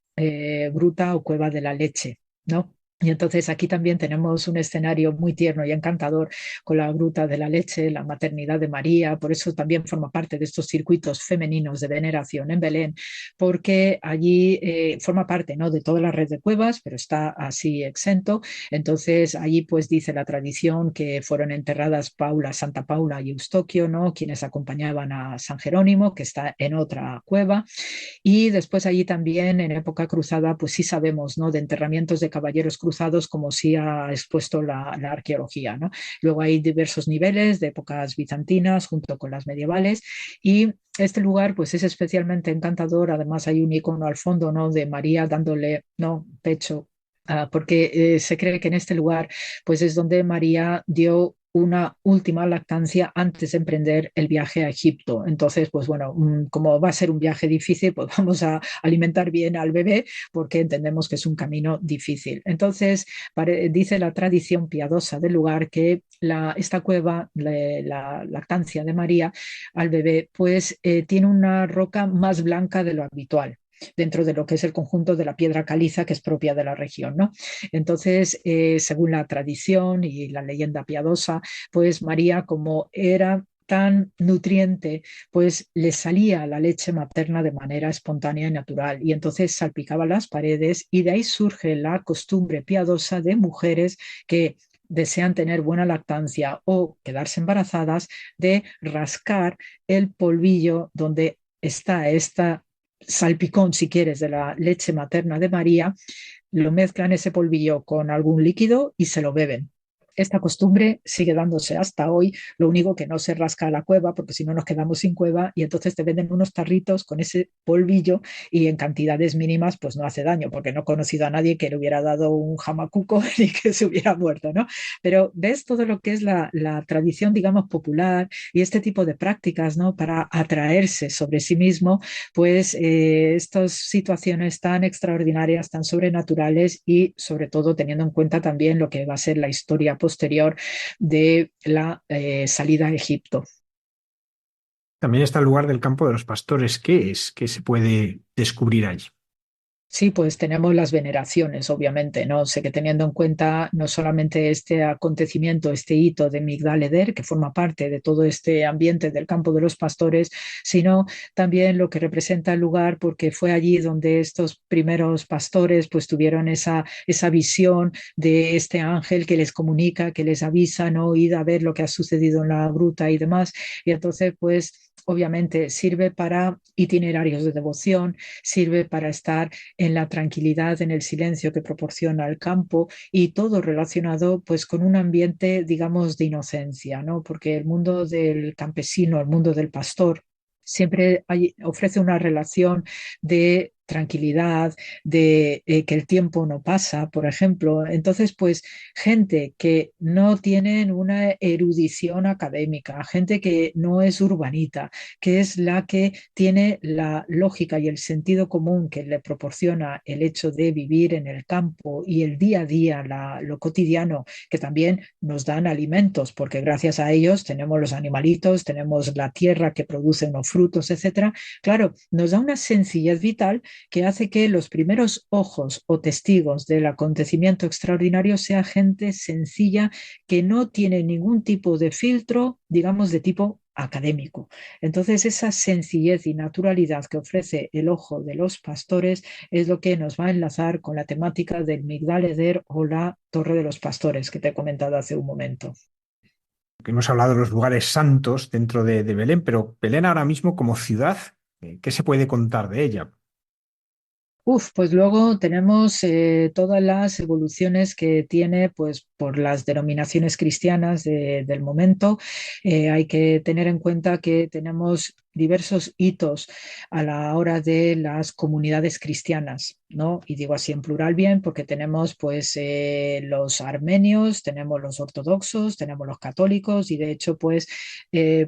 gruta o cueva de la leche, ¿no? Y entonces aquí también tenemos un escenario muy tierno y encantador con la Gruta de la Leche, la maternidad de María, por eso también forma parte de estos circuitos femeninos de veneración en Belén, porque allí forma parte, ¿no?, de toda la red de cuevas, pero está así exento. Entonces allí pues dice la tradición que fueron enterradas Paula, Santa Paula y Eustoquio, ¿no?, quienes acompañaban a San Jerónimo, que está en otra cueva. Y después allí también en época cruzada, pues sí sabemos, ¿no?, de enterramientos de caballeros cruzados, como sí ha expuesto la arqueología, ¿no? Luego hay diversos niveles de épocas bizantinas junto con las medievales, y este lugar pues es especialmente encantador. Además hay un icono al fondo, ¿no?, de María dándole, ¿no?, pecho, porque se cree que en este lugar pues es donde María dio una última lactancia antes de emprender el viaje a Egipto. Entonces, pues bueno, como va a ser un viaje difícil, pues vamos a alimentar bien al bebé porque entendemos que es un camino difícil. Entonces, dice la tradición piadosa del lugar que esta cueva, la lactancia de María al bebé, pues tiene una roca más blanca de lo habitual dentro de lo que es el conjunto de la piedra caliza que es propia de la región, ¿no? Entonces, según la tradición y la leyenda piadosa, pues María, como era tan nutriente, pues le salía la leche materna de manera espontánea y natural, y entonces salpicaba las paredes, y de ahí surge la costumbre piadosa de mujeres que desean tener buena lactancia o quedarse embarazadas, de rascar el polvillo donde está esta salpicón, si quieres, de la leche materna de María, lo mezclan ese polvillo con algún líquido y se lo beben. Esta costumbre sigue dándose hasta hoy, lo único que no se rasca la cueva, porque si no nos quedamos sin cueva, y entonces te venden unos tarritos con ese polvillo, y en cantidades mínimas pues no hace daño, porque no he conocido a nadie que le hubiera dado un jamacuco ni que se hubiera muerto, ¿no? Pero ves todo lo que es la tradición, digamos, popular, y este tipo de prácticas, ¿no?, para atraerse sobre sí mismo, pues estas situaciones tan extraordinarias, tan sobrenaturales, y sobre todo teniendo en cuenta también lo que va a ser la historia posterior de la salida a Egipto. También está el lugar del campo de los pastores. ¿Qué es? ¿Qué se puede descubrir allí? Sí, pues tenemos las veneraciones, obviamente, ¿no? Sé que teniendo en cuenta no solamente este acontecimiento, este hito de Migdal Eder, que forma parte de todo este ambiente del campo de los pastores, sino también lo que representa el lugar, porque fue allí donde estos primeros pastores pues tuvieron esa visión de este ángel que les comunica, que les avisa, ¿no?, id a ver lo que ha sucedido en la gruta y demás. Y entonces, pues obviamente sirve para itinerarios de devoción, sirve para estar en la tranquilidad, en el silencio que proporciona el campo, y todo relacionado pues con un ambiente, digamos, de inocencia, ¿no? Porque el mundo del campesino, el mundo del pastor, siempre ofrece una relación de tranquilidad, de que el tiempo no pasa, por ejemplo. Entonces, pues gente que no tienen una erudición académica, gente que no es urbanita, que es la que tiene la lógica y el sentido común que le proporciona el hecho de vivir en el campo y el día a día, lo cotidiano, que también nos dan alimentos, porque gracias a ellos tenemos los animalitos, tenemos la tierra que produce unos frutos, etcétera. Claro, nos da una sencillez vital que hace que los primeros ojos o testigos del acontecimiento extraordinario sea gente sencilla que no tiene ningún tipo de filtro, digamos, de tipo académico. Entonces, esa sencillez y naturalidad que ofrece el ojo de los pastores es lo que nos va a enlazar con la temática del Migdal Eder o la Torre de los Pastores que te he comentado hace un momento. Hemos hablado de los lugares santos dentro de Belén, pero Belén ahora mismo como ciudad, ¿qué se puede contar de ella? Pues luego tenemos todas las evoluciones que tiene pues por las denominaciones cristianas del momento. Hay que tener en cuenta que tenemos diversos hitos a la hora de las comunidades cristianas, ¿no? Y digo así en plural bien, porque tenemos pues los armenios, tenemos los ortodoxos, tenemos los católicos, y de hecho pues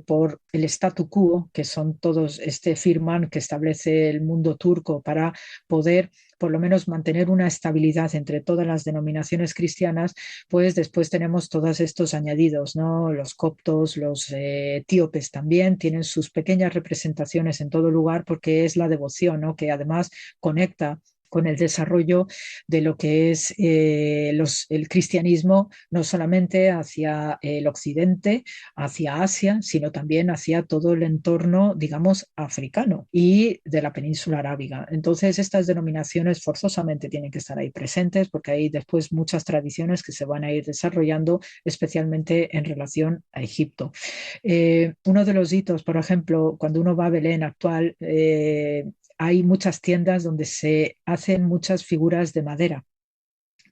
por el statu quo, que son todos este firman que establece el mundo turco para poder por lo menos mantener una estabilidad entre todas las denominaciones cristianas, pues después tenemos todos estos añadidos, ¿no? Los coptos, los etíopes también tienen sus pequeñas representaciones en todo lugar, porque es la devoción, ¿no?, que además conecta con el desarrollo de lo que es el cristianismo, no solamente hacia el occidente, hacia Asia, sino también hacia todo el entorno, digamos, africano y de la península arábiga. Entonces, estas denominaciones forzosamente tienen que estar ahí presentes porque hay después muchas tradiciones que se van a ir desarrollando, especialmente en relación a Egipto. Uno de los hitos, por ejemplo, cuando uno va a Belén actual, hay muchas tiendas donde se hacen muchas figuras de madera.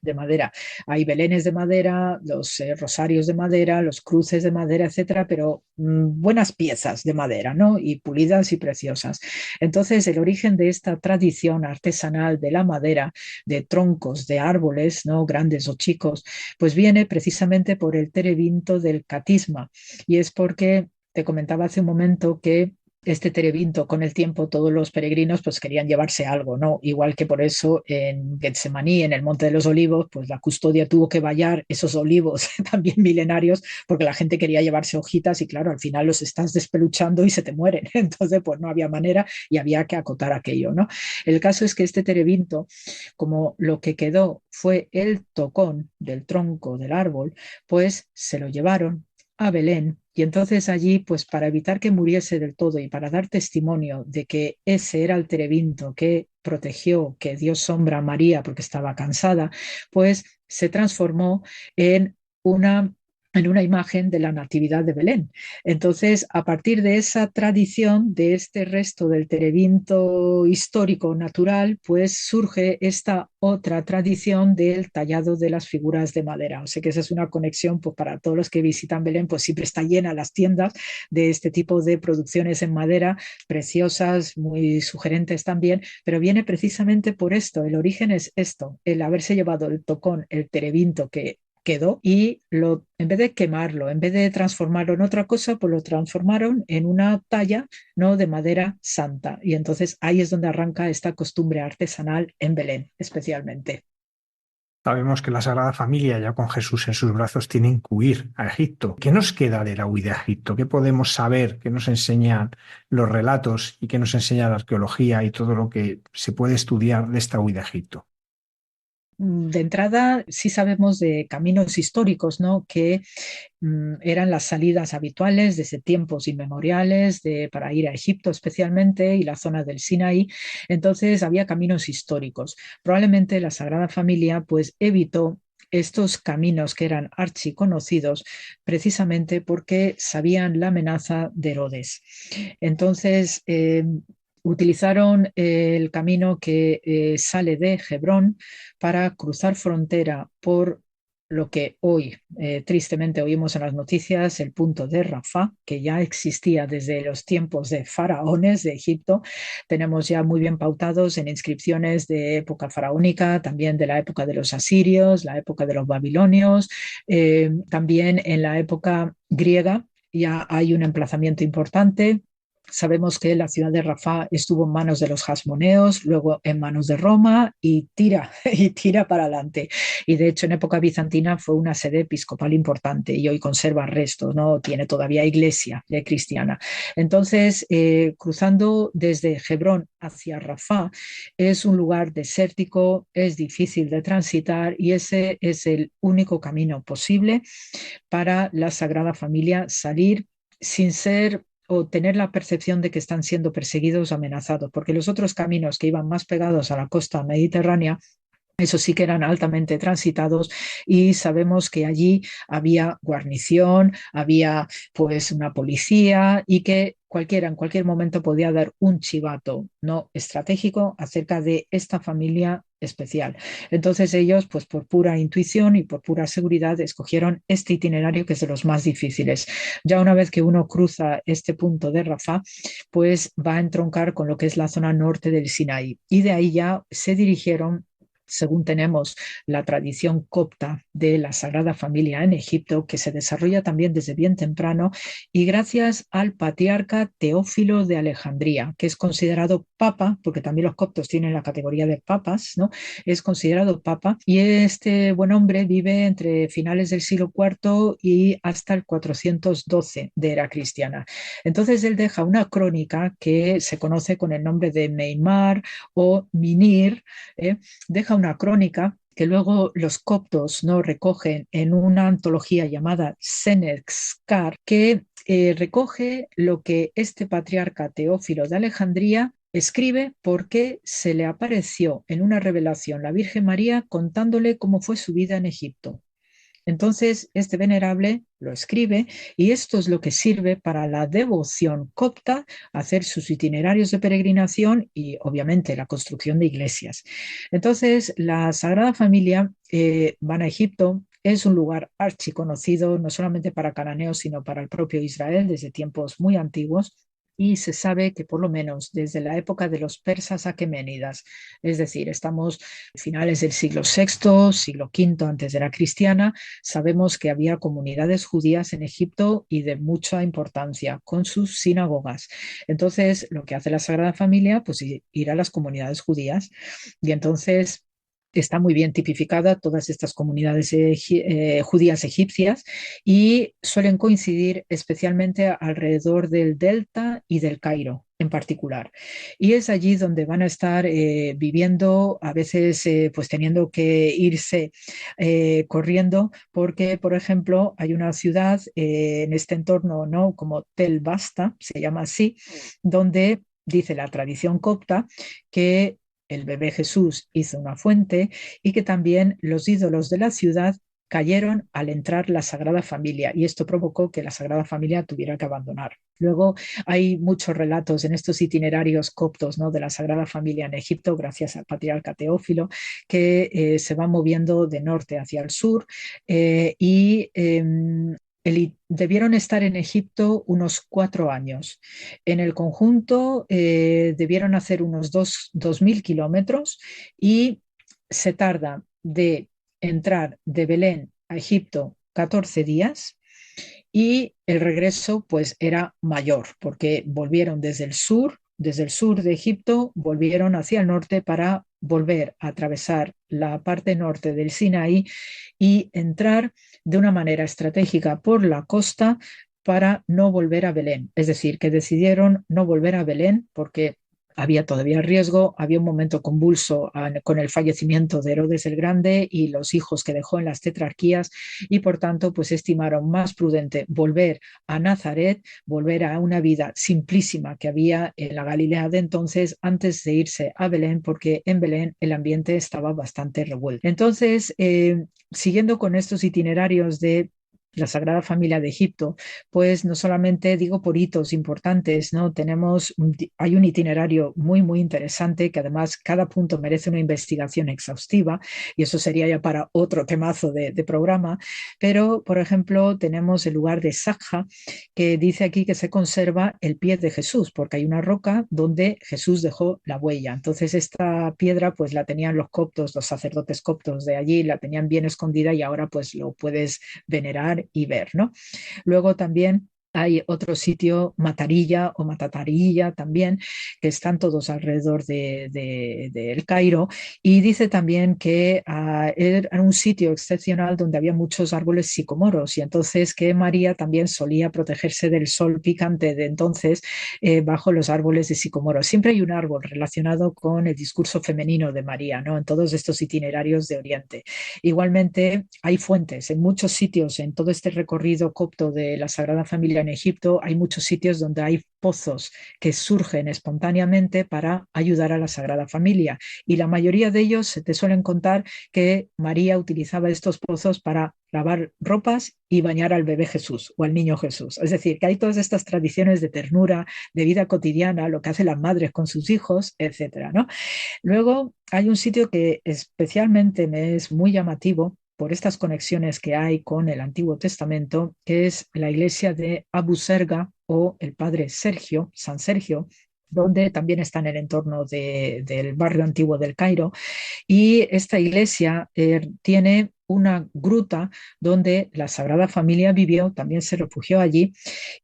De madera. Hay belenes de madera, los rosarios de madera, los cruces de madera, etcétera, pero buenas piezas de madera, ¿no? Y pulidas y preciosas. Entonces, el origen de esta tradición artesanal de la madera, de troncos, de árboles, ¿no? Grandes o chicos, pues viene precisamente por el terebinto del catisma. Y es porque te comentaba hace un momento que este terebinto, con el tiempo todos los peregrinos pues querían llevarse algo, ¿no? Igual que por eso en Getsemaní, en el Monte de los Olivos, pues la custodia tuvo que vallar esos olivos también milenarios porque la gente quería llevarse hojitas y claro, al final los estás despeluchando y se te mueren. Entonces pues no había manera y había que acotar aquello, ¿no? El caso es que este terebinto, como lo que quedó fue el tocón del tronco del árbol, pues se lo llevaron a Belén. Y entonces allí, pues para evitar que muriese del todo y para dar testimonio de que ese era el terebinto que protegió, que dio sombra a María porque estaba cansada, pues se transformó en una imagen de la Natividad de Belén. Entonces, a partir de esa tradición, de este resto del terebinto histórico natural, pues surge esta otra tradición del tallado de las figuras de madera. O sea que esa es una conexión, pues para todos los que visitan Belén, pues siempre está llena las tiendas de este tipo de producciones en madera, preciosas, muy sugerentes también, pero viene precisamente por esto. El origen es esto, el haberse llevado el tocón, el terebinto que quedó y en vez de quemarlo, en vez de transformarlo en otra cosa, pues lo transformaron en una talla, ¿no? De madera santa. Y entonces ahí es donde arranca esta costumbre artesanal en Belén, especialmente. Sabemos que la Sagrada Familia, ya con Jesús en sus brazos, tienen que huir a Egipto. ¿Qué nos queda de la huida a Egipto? ¿Qué podemos saber? ¿Qué nos enseñan los relatos y qué nos enseña la arqueología y todo lo que se puede estudiar de esta huida a Egipto? De entrada, sí sabemos de caminos históricos, ¿no? Que eran las salidas habituales desde tiempos inmemoriales para ir a Egipto especialmente y la zona del Sinaí. Entonces había caminos históricos. Probablemente la Sagrada Familia pues evitó estos caminos que eran archiconocidos precisamente porque sabían la amenaza de Herodes. Entonces, utilizaron el camino que sale de Hebrón para cruzar frontera por lo que hoy tristemente oímos en las noticias, el punto de Rafah, que ya existía desde los tiempos de faraones de Egipto. Tenemos ya muy bien pautados en inscripciones de época faraónica, también de la época de los asirios, la época de los babilonios, también en la época griega ya hay un emplazamiento importante. Sabemos que la ciudad de Rafah estuvo en manos de los hasmoneos, luego en manos de Roma y tira para adelante. Y de hecho en época bizantina fue una sede episcopal importante y hoy conserva restos, ¿no? Tiene todavía iglesia cristiana. Entonces, cruzando desde Hebrón hacia Rafah es un lugar desértico, es difícil de transitar y ese es el único camino posible para la Sagrada Familia salir sin ser o tener la percepción de que están siendo perseguidos o amenazados, porque los otros caminos que iban más pegados a la costa mediterránea, esos sí que eran altamente transitados y sabemos que allí había guarnición, había pues una policía y que cualquiera en cualquier momento podía dar un chivato no estratégico acerca de esta familia especial. Entonces ellos, pues por pura intuición y por pura seguridad, escogieron este itinerario que es de los más difíciles. Ya una vez que uno cruza este punto de Rafah, pues va a entroncar con lo que es la zona norte del Sinaí y de ahí ya se dirigieron según tenemos la tradición copta de la Sagrada Familia en Egipto, que se desarrolla también desde bien temprano y gracias al patriarca Teófilo de Alejandría, que es considerado papa, porque también los coptos tienen la categoría de papas, ¿no? Es considerado papa y este buen hombre vive entre finales del siglo IV y hasta el 412 de era cristiana. Entonces él deja una crónica que se conoce con el nombre de Meimar o Minir, deja una crónica que luego los coptos, ¿no?, recogen en una antología llamada Senexcar, que recoge lo que este patriarca Teófilo de Alejandría escribe porque se le apareció en una revelación la Virgen María contándole cómo fue su vida en Egipto. Entonces, este venerable lo escribe y esto es lo que sirve para la devoción copta, hacer sus itinerarios de peregrinación y obviamente la construcción de iglesias. Entonces, la Sagrada Familia van a Egipto. Es un lugar archiconocido, no solamente para cananeos, sino para el propio Israel desde tiempos muy antiguos. Y se sabe que por lo menos desde la época de los persas aqueménidas, es decir, estamos a finales del siglo VI, siglo V antes de la cristiana, sabemos que había comunidades judías en Egipto y de mucha importancia, con sus sinagogas. Entonces, lo que hace la Sagrada Familia, pues ir a las comunidades judías. Y entonces está muy bien tipificada todas estas comunidades judías egipcias y suelen coincidir especialmente alrededor del Delta y del Cairo en particular. Y es allí donde van a estar viviendo, a veces pues teniendo que irse corriendo, porque, por ejemplo, hay una ciudad en este entorno, ¿no?, como Tel Basta, se llama así, donde dice la tradición copta que el bebé Jesús hizo una fuente y que también los ídolos de la ciudad cayeron al entrar la Sagrada Familia y esto provocó que la Sagrada Familia tuviera que abandonar. Luego hay muchos relatos en estos itinerarios coptos, ¿no?, de la Sagrada Familia en Egipto, gracias al patriarca Teófilo, que se va moviendo de norte hacia el sur y debieron estar en Egipto unos 4 años. En el conjunto debieron hacer unos 2.000 kilómetros y se tarda de entrar de Belén a Egipto 14 días y el regreso pues era mayor porque volvieron desde el sur de Egipto, volvieron hacia el norte para volver a atravesar la parte norte del Sinaí y entrar de una manera estratégica por la costa para no volver a Belén. Es decir, que decidieron no volver a Belén porque había todavía riesgo, había un momento convulso con el fallecimiento de Herodes el Grande y los hijos que dejó en las tetrarquías y por tanto pues estimaron más prudente volver a Nazaret, volver a una vida simplísima que había en la Galilea de entonces antes de irse a Belén porque en Belén el ambiente estaba bastante revuelto. Entonces, siguiendo con estos itinerarios de la Sagrada Familia de Egipto, pues no solamente digo por hitos importantes, ¿no? Hay un itinerario muy, muy interesante que además cada punto merece una investigación exhaustiva y eso sería ya para otro temazo de programa, pero por ejemplo tenemos el lugar de Sakha que dice aquí que se conserva el pie de Jesús porque hay una roca donde Jesús dejó la huella. Entonces esta piedra pues la tenían los coptos, los sacerdotes coptos de allí, la tenían bien escondida y ahora pues lo puedes venerar y ver, ¿no? Luego también hay otro sitio, Matarilla o Matatarilla también, que están todos alrededor del Cairo, y dice también que era un sitio excepcional donde había muchos árboles sicomoros, y entonces que María también solía protegerse del sol picante de entonces bajo los árboles de sicomoro. Siempre hay un árbol relacionado con el discurso femenino de María, ¿no?, en todos estos itinerarios de Oriente. Igualmente hay fuentes en muchos sitios, en todo este recorrido copto de la Sagrada Familia en Egipto, hay muchos sitios donde hay pozos que surgen espontáneamente para ayudar a la Sagrada Familia y la mayoría de ellos se te suelen contar que María utilizaba estos pozos para lavar ropas y bañar al bebé Jesús o al niño Jesús. Es decir, que hay todas estas tradiciones de ternura, de vida cotidiana, lo que hacen las madres con sus hijos, etcétera, ¿no? Luego hay un sitio que especialmente me es muy llamativo por estas conexiones que hay con el Antiguo Testamento, que es la iglesia de Abu Serga o el Padre Sergio, San Sergio, donde también está en el entorno del barrio antiguo del Cairo. Y esta iglesia tiene una gruta donde la Sagrada Familia vivió, también se refugió allí,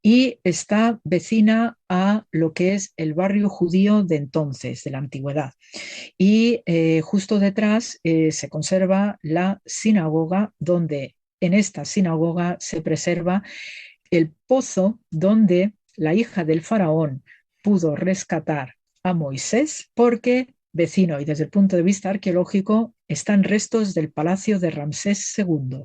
y está vecina a lo que es el barrio judío de entonces, de la antigüedad. Y justo detrás se conserva la sinagoga, donde en esta sinagoga se preserva el pozo donde la hija del faraón pudo rescatar a Moisés, porque vecino y desde el punto de vista arqueológico están restos del palacio de Ramsés II.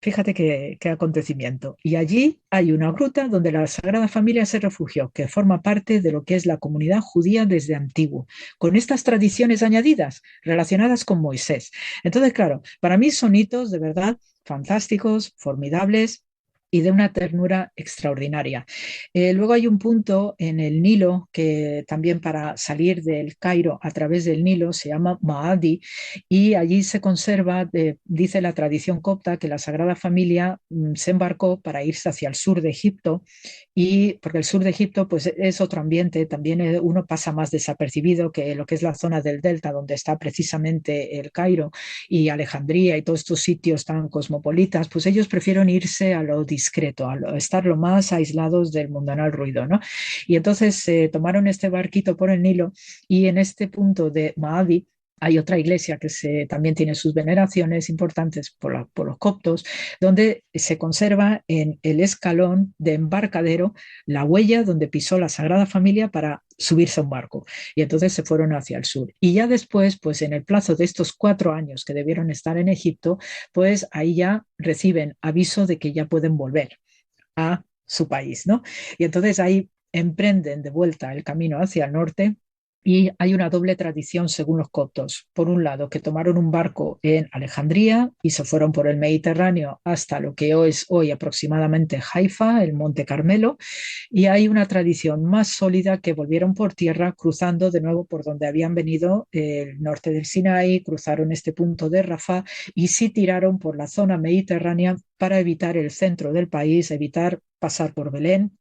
Fíjate qué acontecimiento. Y allí hay una gruta donde la Sagrada Familia se refugió, que forma parte de lo que es la comunidad judía desde antiguo, con estas tradiciones añadidas relacionadas con Moisés. Entonces, claro, para mí son hitos de verdad fantásticos, formidables, y de una ternura extraordinaria. Luego hay un punto en el Nilo que también, para salir del Cairo a través del Nilo, se llama Maadi, y allí se conserva, dice la tradición copta, que la Sagrada Familia se embarcó para irse hacia el sur de Egipto, y porque el sur de Egipto pues es otro ambiente, también uno pasa más desapercibido que lo que es la zona del delta, donde está precisamente el Cairo y Alejandría y todos estos sitios tan cosmopolitas. Pues ellos prefieren irse a lo discreto, a estar lo más aislados del mundanal ruido, ¿no? Y entonces tomaron este barquito por el Nilo, y en este punto de Maadi hay otra iglesia que también tiene sus veneraciones importantes por los coptos, donde se conserva en el escalón de embarcadero la huella donde pisó la Sagrada Familia para subirse a un barco. Y entonces se fueron hacia el sur. Y ya después, pues en el plazo de estos 4 años que debieron estar en Egipto, pues ahí ya reciben aviso de que ya pueden volver a su país, ¿no? Y entonces ahí emprenden de vuelta el camino hacia el norte. Y hay una doble tradición según los coptos. Por un lado, que tomaron un barco en Alejandría y se fueron por el Mediterráneo hasta lo que es hoy aproximadamente Haifa, el Monte Carmelo. Y hay una tradición más sólida, que volvieron por tierra, cruzando de nuevo por donde habían venido, el norte del Sinaí, cruzaron este punto de Rafah y sí tiraron por la zona mediterránea para evitar el centro del país, evitar pasar por Belén,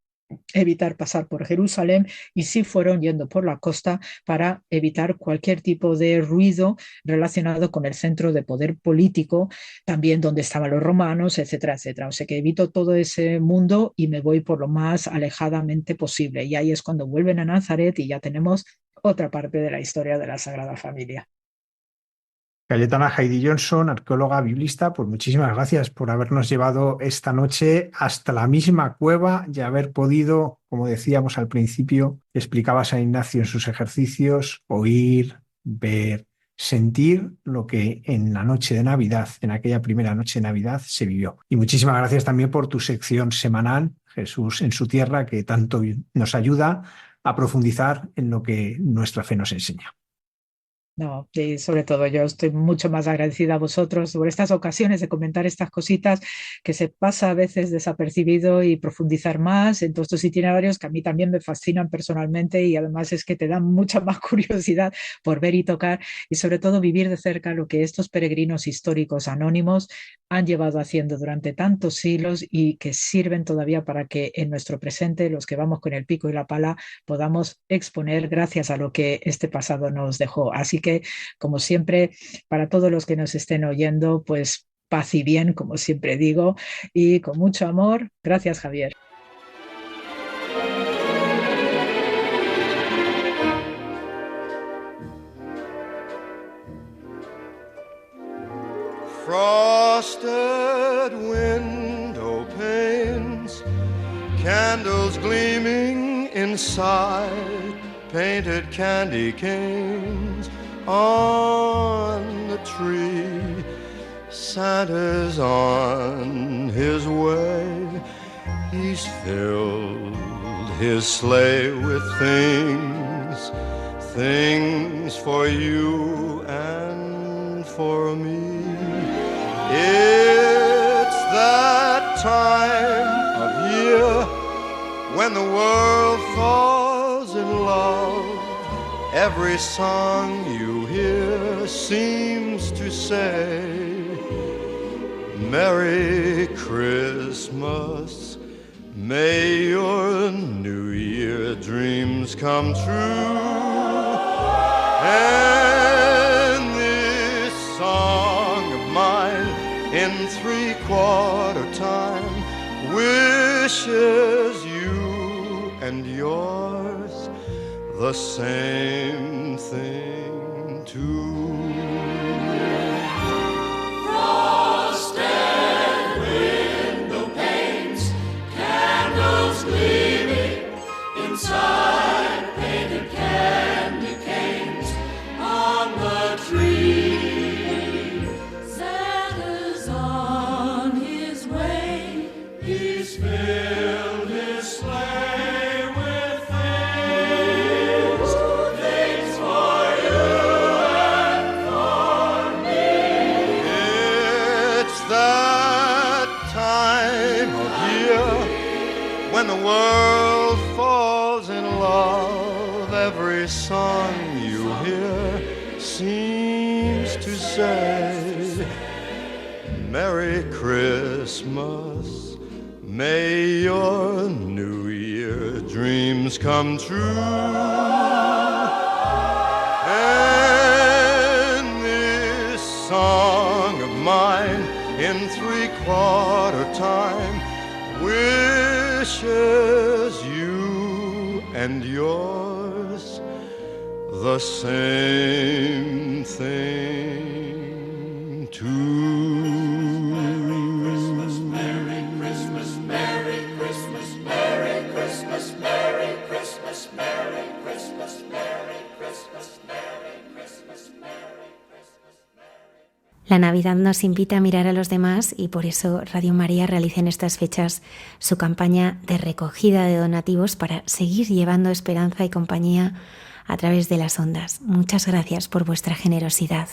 evitar pasar por Jerusalén, y sí fueron yendo por la costa para evitar cualquier tipo de ruido relacionado con el centro de poder político, también donde estaban los romanos, etcétera, etcétera. O sea que evito todo ese mundo y me voy por lo más alejadamente posible. Y ahí es cuando vuelven a Nazaret y ya tenemos otra parte de la historia de la Sagrada Familia. Cayetana Heidi Johnson, arqueóloga biblista, pues muchísimas gracias por habernos llevado esta noche hasta la misma cueva y haber podido, como decíamos al principio, explicaba San Ignacio en sus ejercicios, oír, ver, sentir lo que en la noche de Navidad, en aquella primera noche de Navidad, se vivió. Y muchísimas gracias también por tu sección semanal, Jesús en su tierra, que tanto nos ayuda a profundizar en lo que nuestra fe nos enseña. No, y sobre todo yo estoy mucho más agradecida a vosotros por estas ocasiones de comentar estas cositas, que se pasa a veces desapercibido, y profundizar más en todos estos itinerarios que a mí también me fascinan personalmente, y además es que te dan mucha más curiosidad por ver y tocar, y sobre todo vivir de cerca lo que estos peregrinos históricos anónimos han llevado haciendo durante tantos siglos, y que sirven todavía para que en nuestro presente, los que vamos con el pico y la pala, podamos exponer gracias a lo que este pasado nos dejó. Así que, como siempre, para todos los que nos estén oyendo, pues paz y bien, como siempre digo, y con mucho amor. Gracias, Javier. Frosted window panes, candles gleaming inside, painted candy canes on the tree. Santa's on his way, he's filled his sleigh with things, things for you and for me. It's that time of year when the world falls in love. Every song you hear seems to say, Merry Christmas, may your new year dreams dreams come true. And this song of mine in 3/4 time wishes you and yours the same thing too. Inside painted candy canes on the tree. Santa's on his way. He's filled his sleigh with things, things for you and for me. It's that time of year when the world falls in love. Every song you hear seems to say, Merry Christmas, may your New Year dreams come true. And this song of mine in 3/4 time wishes you and yours the same thing too. Merry Christmas, Merry Christmas, Merry Christmas, Merry Christmas, Merry Christmas, Merry Christmas, Merry Christmas, Merry Christmas. La Navidad nos invita a mirar a los demás y por eso Radio María realiza en estas fechas su campaña de recogida de donativos para seguir llevando esperanza y compañía a través de las ondas. Muchas gracias por vuestra generosidad.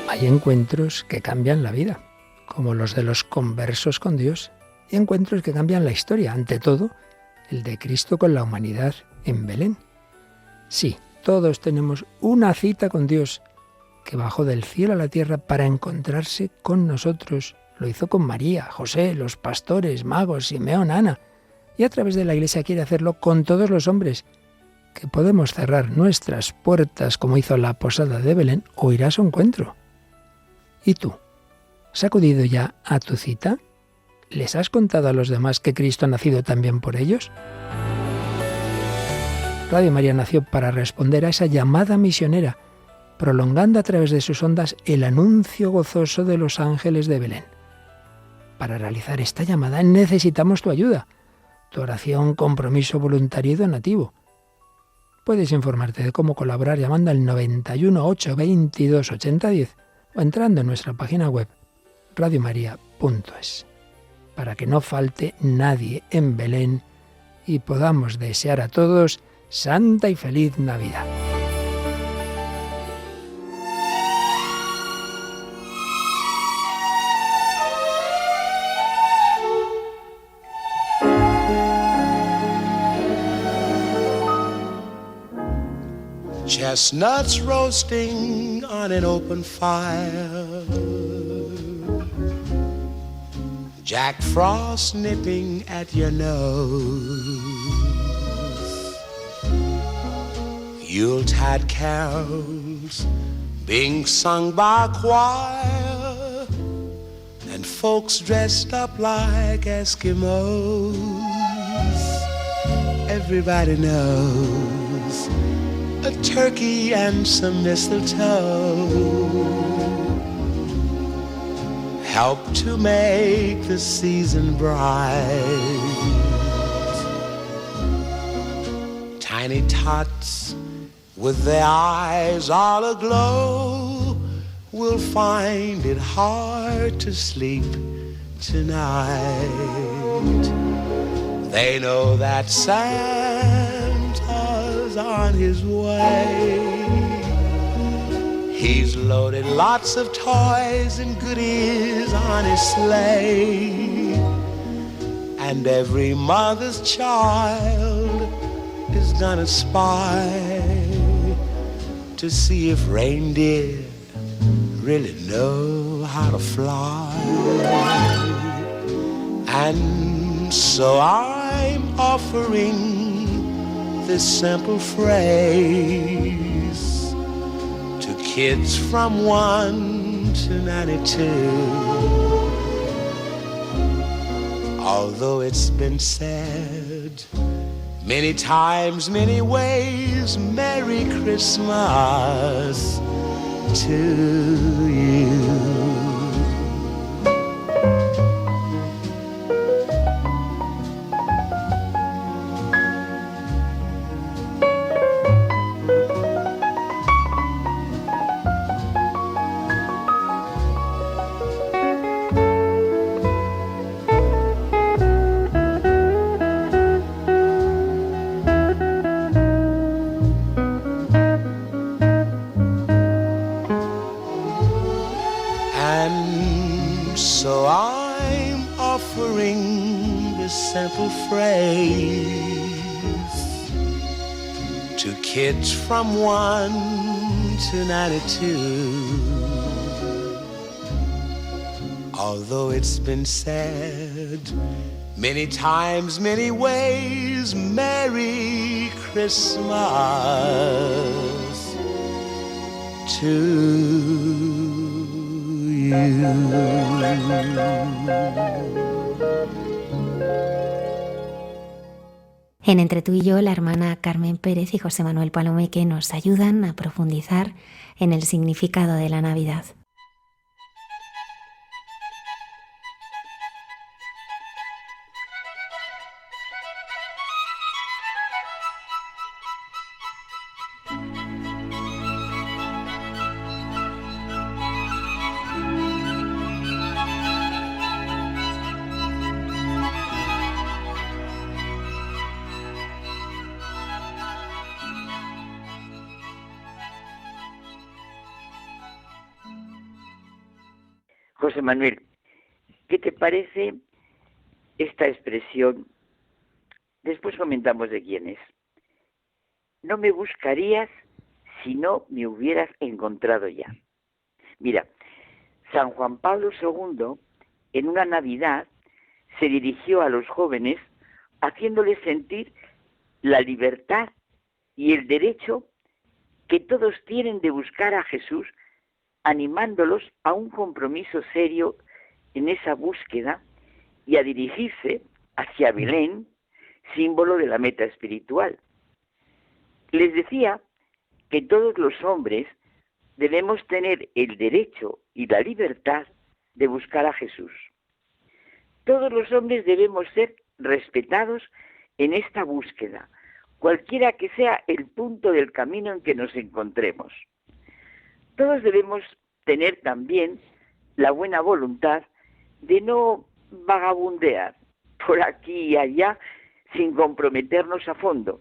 Hay encuentros que cambian la vida, como los de los conversos con Dios, y encuentros que cambian la historia, ante todo el de Cristo con la humanidad en Belén. Sí, todos tenemos una cita con Dios, que bajó del cielo a la tierra para encontrarse con nosotros. Lo hizo con María, José, los pastores, magos, Simeón, Ana. Y a través de la Iglesia quiere hacerlo con todos los hombres, que podemos cerrar nuestras puertas como hizo la posada de Belén o ir a su encuentro. ¿Y tú? ¿Has acudido ya a tu cita? ¿Les has contado a los demás que Cristo ha nacido también por ellos? Radio María nació para responder a esa llamada misionera, prolongando a través de sus ondas el anuncio gozoso de los ángeles de Belén. Para realizar esta llamada necesitamos tu ayuda, tu oración, compromiso voluntario y donativo. Puedes informarte de cómo colaborar llamando al 91 822 8010 o entrando en nuestra página web radiomaria.es, para que no falte nadie en Belén y podamos desear a todos santa y feliz Navidad. Chestnuts roasting on an open fire, Jack Frost nipping at your nose, Yuletide carols being sung by a choir, and folks dressed up like Eskimos. Everybody knows a turkey and some mistletoe help to make the season bright. Tiny tots with their eyes all aglow will find it hard to sleep tonight. They know that Santa's on his way. He's loaded lots of toys and goodies on his sleigh, and every mother's child is gonna spy to see if reindeer really know how to fly. And so I'm offering this simple phrase to kids from 1 to 92. Although it's been said many times, many ways, Merry Christmas to you. Kids from 1 to 92. Although it's been said many times, many ways, Merry Christmas to you. En Entre tú y yo, la hermana Carmen Pérez y José Manuel Palomeque nos ayudan a profundizar en el significado de la Navidad. José Manuel, ¿qué te parece esta expresión? Después comentamos de quién es. No me buscarías si no me hubieras encontrado ya. Mira, San Juan Pablo II, en una Navidad, se dirigió a los jóvenes haciéndoles sentir la libertad y el derecho que todos tienen de buscar a Jesús, animándolos a un compromiso serio en esa búsqueda y a dirigirse hacia Belén, símbolo de la meta espiritual. Les decía que todos los hombres debemos tener el derecho y la libertad de buscar a Jesús. Todos los hombres debemos ser respetados en esta búsqueda, cualquiera que sea el punto del camino en que nos encontremos. Todos debemos tener también la buena voluntad de no vagabundear por aquí y allá sin comprometernos a fondo,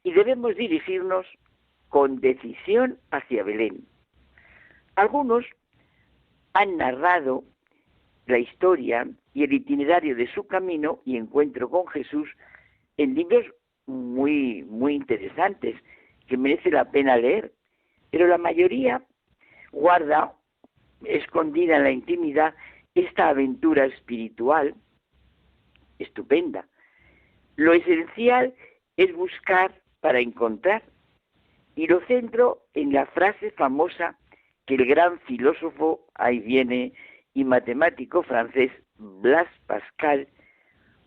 y debemos dirigirnos con decisión hacia Belén. Algunos han narrado la historia y el itinerario de su camino y encuentro con Jesús en libros muy interesantes que merece la pena leer, pero la mayoría guarda escondida en la intimidad esta aventura espiritual estupenda. Lo esencial es buscar para encontrar, y lo centro en la frase famosa que el gran filósofo, ahí viene, y matemático francés Blaise Pascal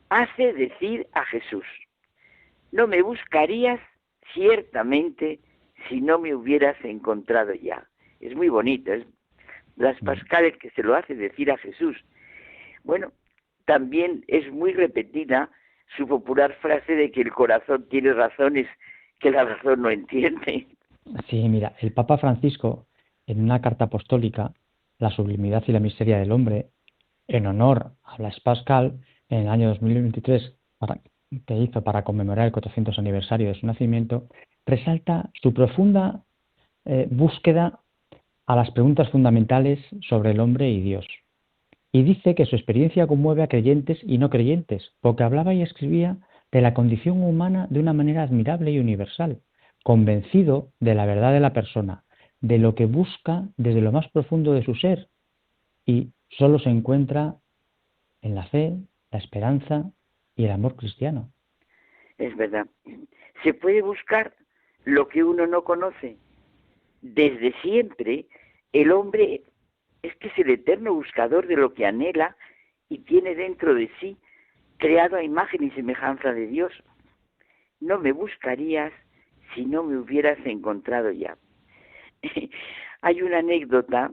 hace decir a Jesús: no me buscarías ciertamente si no me hubieras encontrado ya. Es muy bonito, es Blaise Pascal el que se lo hace decir a Jesús. Bueno, también es muy repetida su popular frase de que el corazón tiene razones que la razón no entiende. Sí, mira, el Papa Francisco, en una carta apostólica, La sublimidad y la miseria del hombre, en honor a Blaise Pascal, en el año 2023, que hizo para conmemorar el 400 aniversario de su nacimiento, resalta su profunda búsqueda a las preguntas fundamentales sobre el hombre y Dios. Y dice que su experiencia conmueve a creyentes y no creyentes, porque hablaba y escribía de la condición humana de una manera admirable y universal, convencido de la verdad de la persona, de lo que busca desde lo más profundo de su ser, y solo se encuentra en la fe, la esperanza y el amor cristiano. Es verdad. Se puede buscar lo que uno no conoce. Desde siempre, el hombre es que es el eterno buscador de lo que anhela y tiene dentro de sí, creado a imagen y semejanza de Dios. No me buscarías si no me hubieras encontrado ya. Hay una anécdota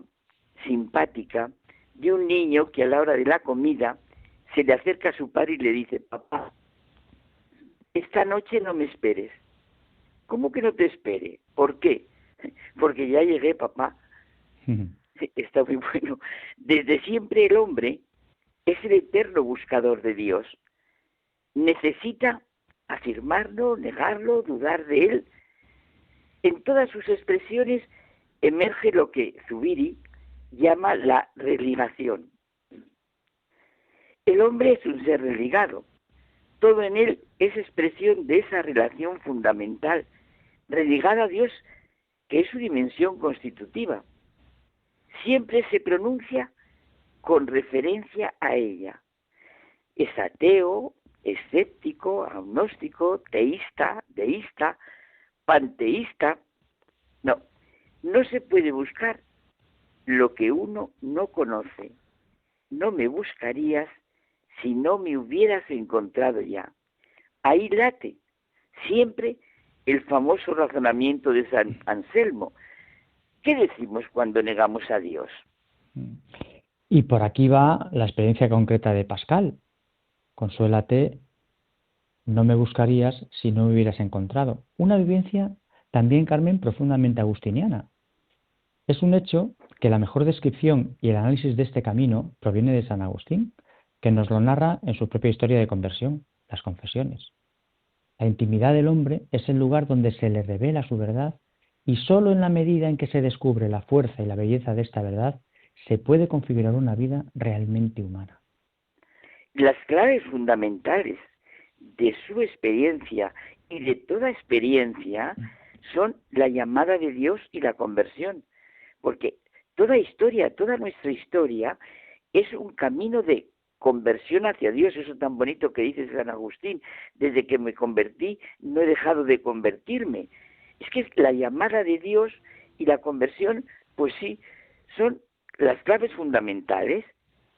simpática de un niño que a la hora de la comida se le acerca a su padre y le dice: papá, esta noche no me esperes. ¿Cómo que no te espere? ¿Por qué? Porque ya llegué, papá. Sí, está muy bueno. Desde siempre el hombre es el eterno buscador de Dios. Necesita afirmarlo, negarlo, dudar de él. En todas sus expresiones emerge lo que Zubiri llama la religación. El hombre es un ser religado. Todo en él es expresión de esa relación fundamental, religada a Dios, que es su dimensión constitutiva. Siempre se pronuncia con referencia a ella. Es ateo, escéptico, agnóstico, teísta, deísta, panteísta. No se puede buscar lo que uno no conoce. No me buscarías si no me hubieras encontrado ya. Ahí late siempre el famoso razonamiento de San Anselmo. ¿Qué decimos cuando negamos a Dios? Y por aquí va la experiencia concreta de Pascal. Consuélate, no me buscarías si no me hubieras encontrado. Una vivencia también, Carmen, profundamente agustiniana. Es un hecho que la mejor descripción y el análisis de este camino proviene de San Agustín, que nos lo narra en su propia historia de conversión, las Confesiones. La intimidad del hombre es el lugar donde se le revela su verdad, y sólo en la medida en que se descubre la fuerza y la belleza de esta verdad se puede configurar una vida realmente humana. Las claves fundamentales de su experiencia y de toda experiencia son la llamada de Dios y la conversión, porque toda nuestra historia es un camino de conversión hacia Dios. Eso tan bonito que dice San Agustín: desde que me convertí no he dejado de convertirme. Es que la llamada de Dios y la conversión, pues sí, son las claves fundamentales.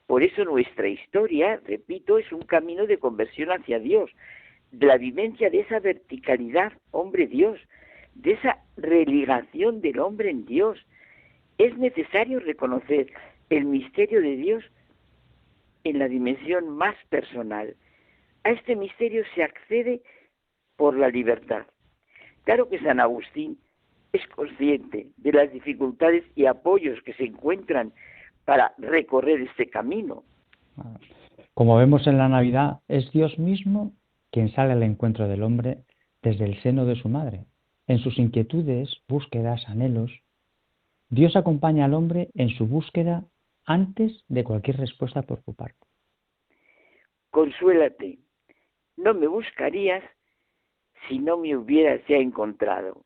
Por eso nuestra historia, repito, es un camino de conversión hacia Dios, de la vivencia de esa verticalidad hombre-Dios, de esa religación del hombre en Dios. Es necesario reconocer el misterio de Dios en la dimensión más personal. A este misterio se accede por la libertad. Claro que San Agustín es consciente de las dificultades y apoyos que se encuentran para recorrer este camino. Como vemos en la Navidad, es Dios mismo quien sale al encuentro del hombre desde el seno de su madre. En sus inquietudes, búsquedas, anhelos, Dios acompaña al hombre en su búsqueda antes de cualquier respuesta por su parte. Consuélate, no me buscarías si no me hubieras ya encontrado.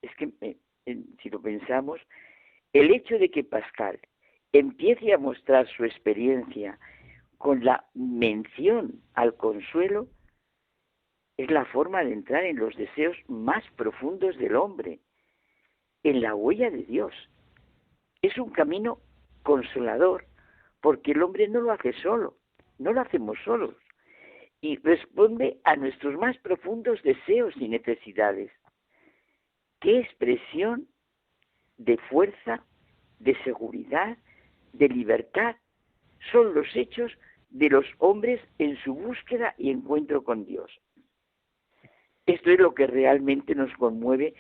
Es que, si lo pensamos, el hecho de que Pascal empiece a mostrar su experiencia con la mención al consuelo es la forma de entrar en los deseos más profundos del hombre, en la huella de Dios. Es un camino consolador, porque el hombre no lo hace solo, no lo hacemos solos, y responde a nuestros más profundos deseos y necesidades. ¡Qué expresión de fuerza, de seguridad, de libertad son los hechos de los hombres en su búsqueda y encuentro con Dios! Esto es lo que realmente nos conmueve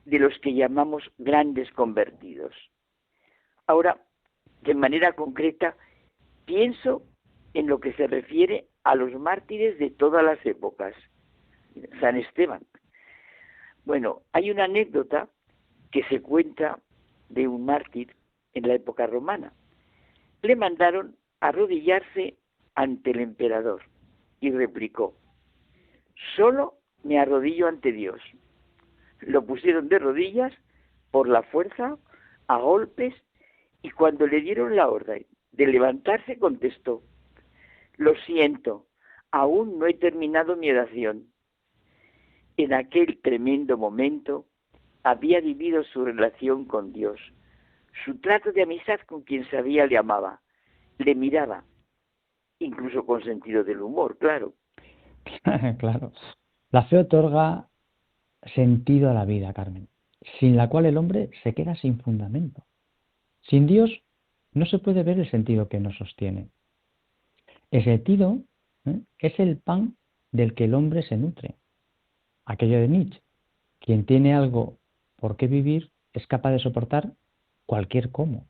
de los que llamamos grandes convertidos. Ahora, de manera concreta, pienso en lo que se refiere a los mártires de todas las épocas. San Esteban. Bueno, hay una anécdota que se cuenta de un mártir en la época romana. Le mandaron arrodillarse ante el emperador y replicó: solo me arrodillo ante Dios. Lo pusieron de rodillas por la fuerza, a golpes, y cuando le dieron la orden de levantarse contestó: lo siento, aún no he terminado mi oración. en aquel tremendo momento había vivido su relación con Dios, su trato de amistad con quien sabía le amaba, le miraba, incluso con sentido del humor, claro. Claro. La fe otorga sentido a la vida, Carmen, sin la cual el hombre se queda sin fundamento. Sin Dios no se puede ver el sentido que nos sostiene. El sentido es el pan del que el hombre se nutre. Aquello de Nietzsche, quien tiene algo por qué vivir es capaz de soportar cualquier cómo.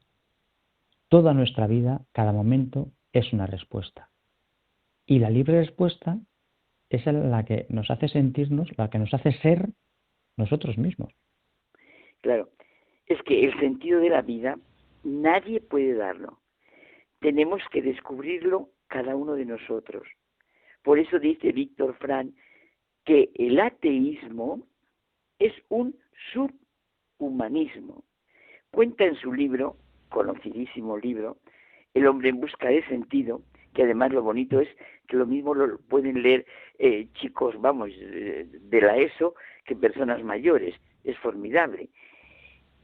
Toda nuestra vida, cada momento, es una respuesta. Y la libre respuesta es la que nos hace sentirnos, la que nos hace ser nosotros mismos. Claro, es que el sentido de la vida nadie puede darlo. Tenemos que descubrirlo cada uno de nosotros. Por eso dice Víctor Frank que el ateísmo es un subhumanismo. Cuenta en su libro, conocidísimo libro, El hombre en busca de sentido, que además lo bonito es que lo mismo lo pueden leer chicos, de la ESO, que personas mayores. Es formidable.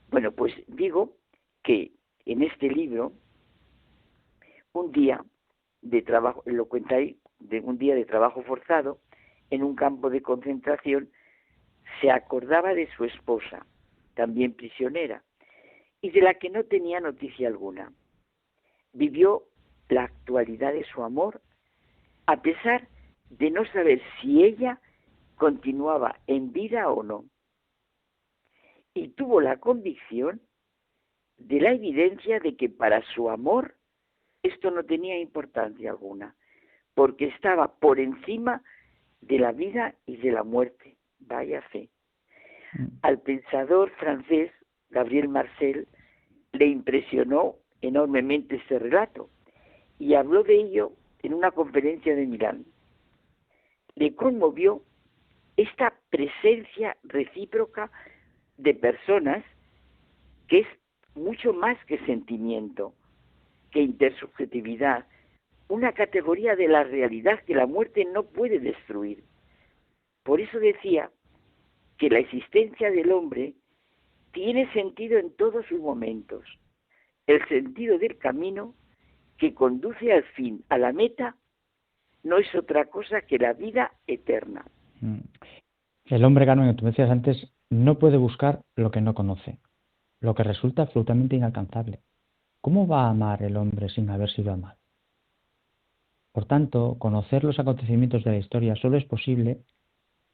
Bueno, pues digo que en este libro, un día de trabajo, lo cuenta ahí, de un día de trabajo forzado, en un campo de concentración, se acordaba de su esposa, también prisionera, y de la que no tenía noticia alguna. Vivió la actualidad de su amor, a pesar de no saber si ella continuaba en vida o no. Y tuvo la convicción de la evidencia de que para su amor esto no tenía importancia alguna, porque estaba por encima de la vida y de la muerte. Vaya fe. Al pensador francés Gabriel Marcel le impresionó enormemente este relato y habló de ello en una conferencia de Milán. Le conmovió esta presencia recíproca de personas que es mucho más que sentimiento, que intersubjetividad, una categoría de la realidad que la muerte no puede destruir. Por eso decía que la existencia del hombre tiene sentido en todos sus momentos, el sentido del camino que conduce al fin, a la meta, no es otra cosa que la vida eterna. El hombre, Carmen, tú decías antes, no puede buscar lo que no conoce, lo que resulta absolutamente inalcanzable. ¿Cómo va a amar el hombre sin haber sido amado? Por tanto, conocer los acontecimientos de la historia solo es posible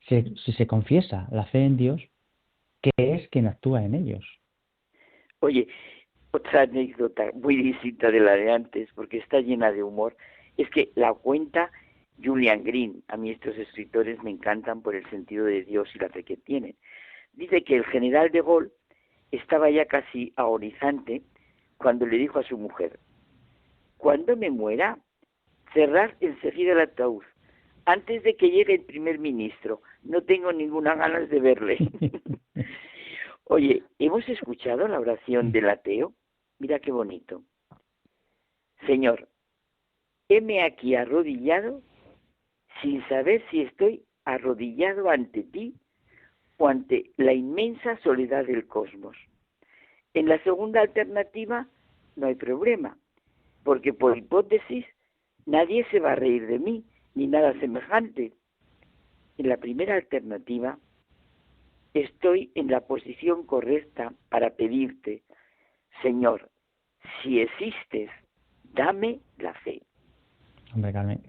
si se confiesa la fe en Dios, que es quien actúa en ellos. Oye, otra anécdota muy distinta de la de antes, porque está llena de humor, es que la cuenta Julian Green. A mí estos escritores me encantan por el sentido de Dios y la fe que tienen. Dice que el general de Gaulle estaba ya casi agonizante cuando le dijo a su mujer: cuando me muera, cerrad enseguida el ataúd, antes de que llegue el primer ministro. No tengo ninguna ganas de verle. Oye, ¿hemos escuchado la oración del ateo? Mira qué bonito. Señor, heme aquí arrodillado sin saber si estoy arrodillado ante ti o ante la inmensa soledad del cosmos. En la segunda alternativa no hay problema, porque por hipótesis nadie se va a reír de mí, ni nada semejante. En la primera alternativa estoy en la posición correcta para pedirte: Señor, si existes, dame la fe. Hombre, Carmen,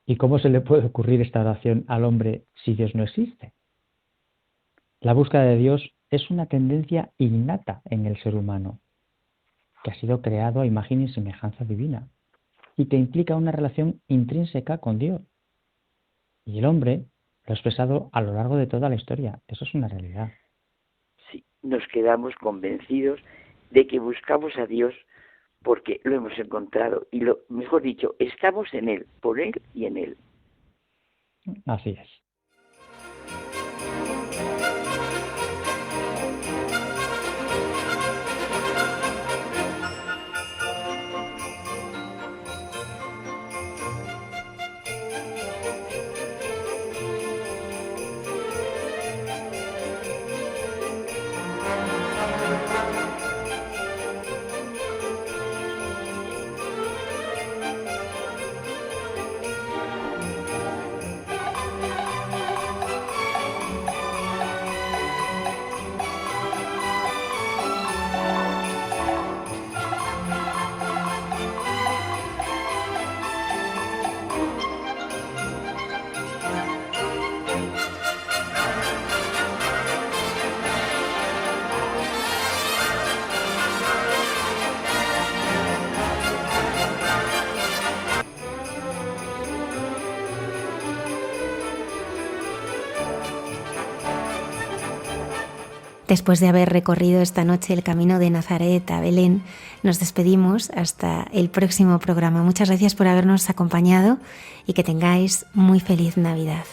¿y cómo se le puede ocurrir esta oración al hombre si Dios no existe? La búsqueda de Dios es una tendencia innata en el ser humano, que ha sido creado a imagen y semejanza divina, y que implica una relación intrínseca con Dios. Y el hombre lo ha expresado a lo largo de toda la historia. Eso es una realidad. Sí, nos quedamos convencidos de que buscamos a Dios porque lo hemos encontrado y, lo mejor dicho, estamos en Él, por Él y en Él. Así es. Después de haber recorrido esta noche el camino de Nazaret a Belén, nos despedimos hasta el próximo programa. Muchas gracias por habernos acompañado y que tengáis muy feliz Navidad.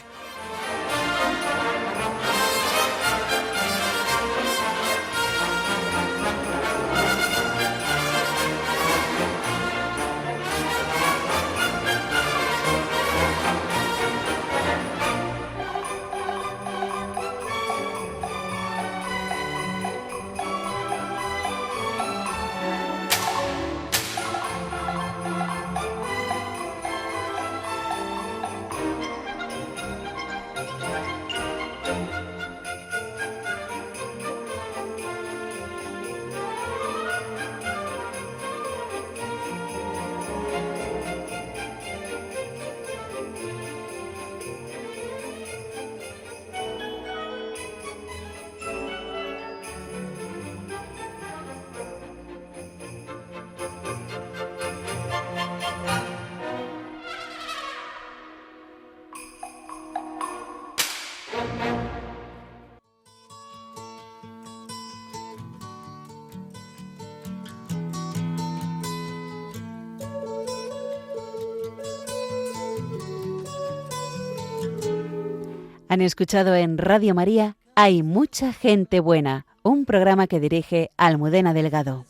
Han escuchado en Radio María Hay mucha gente buena, un programa que dirige Almudena Delgado.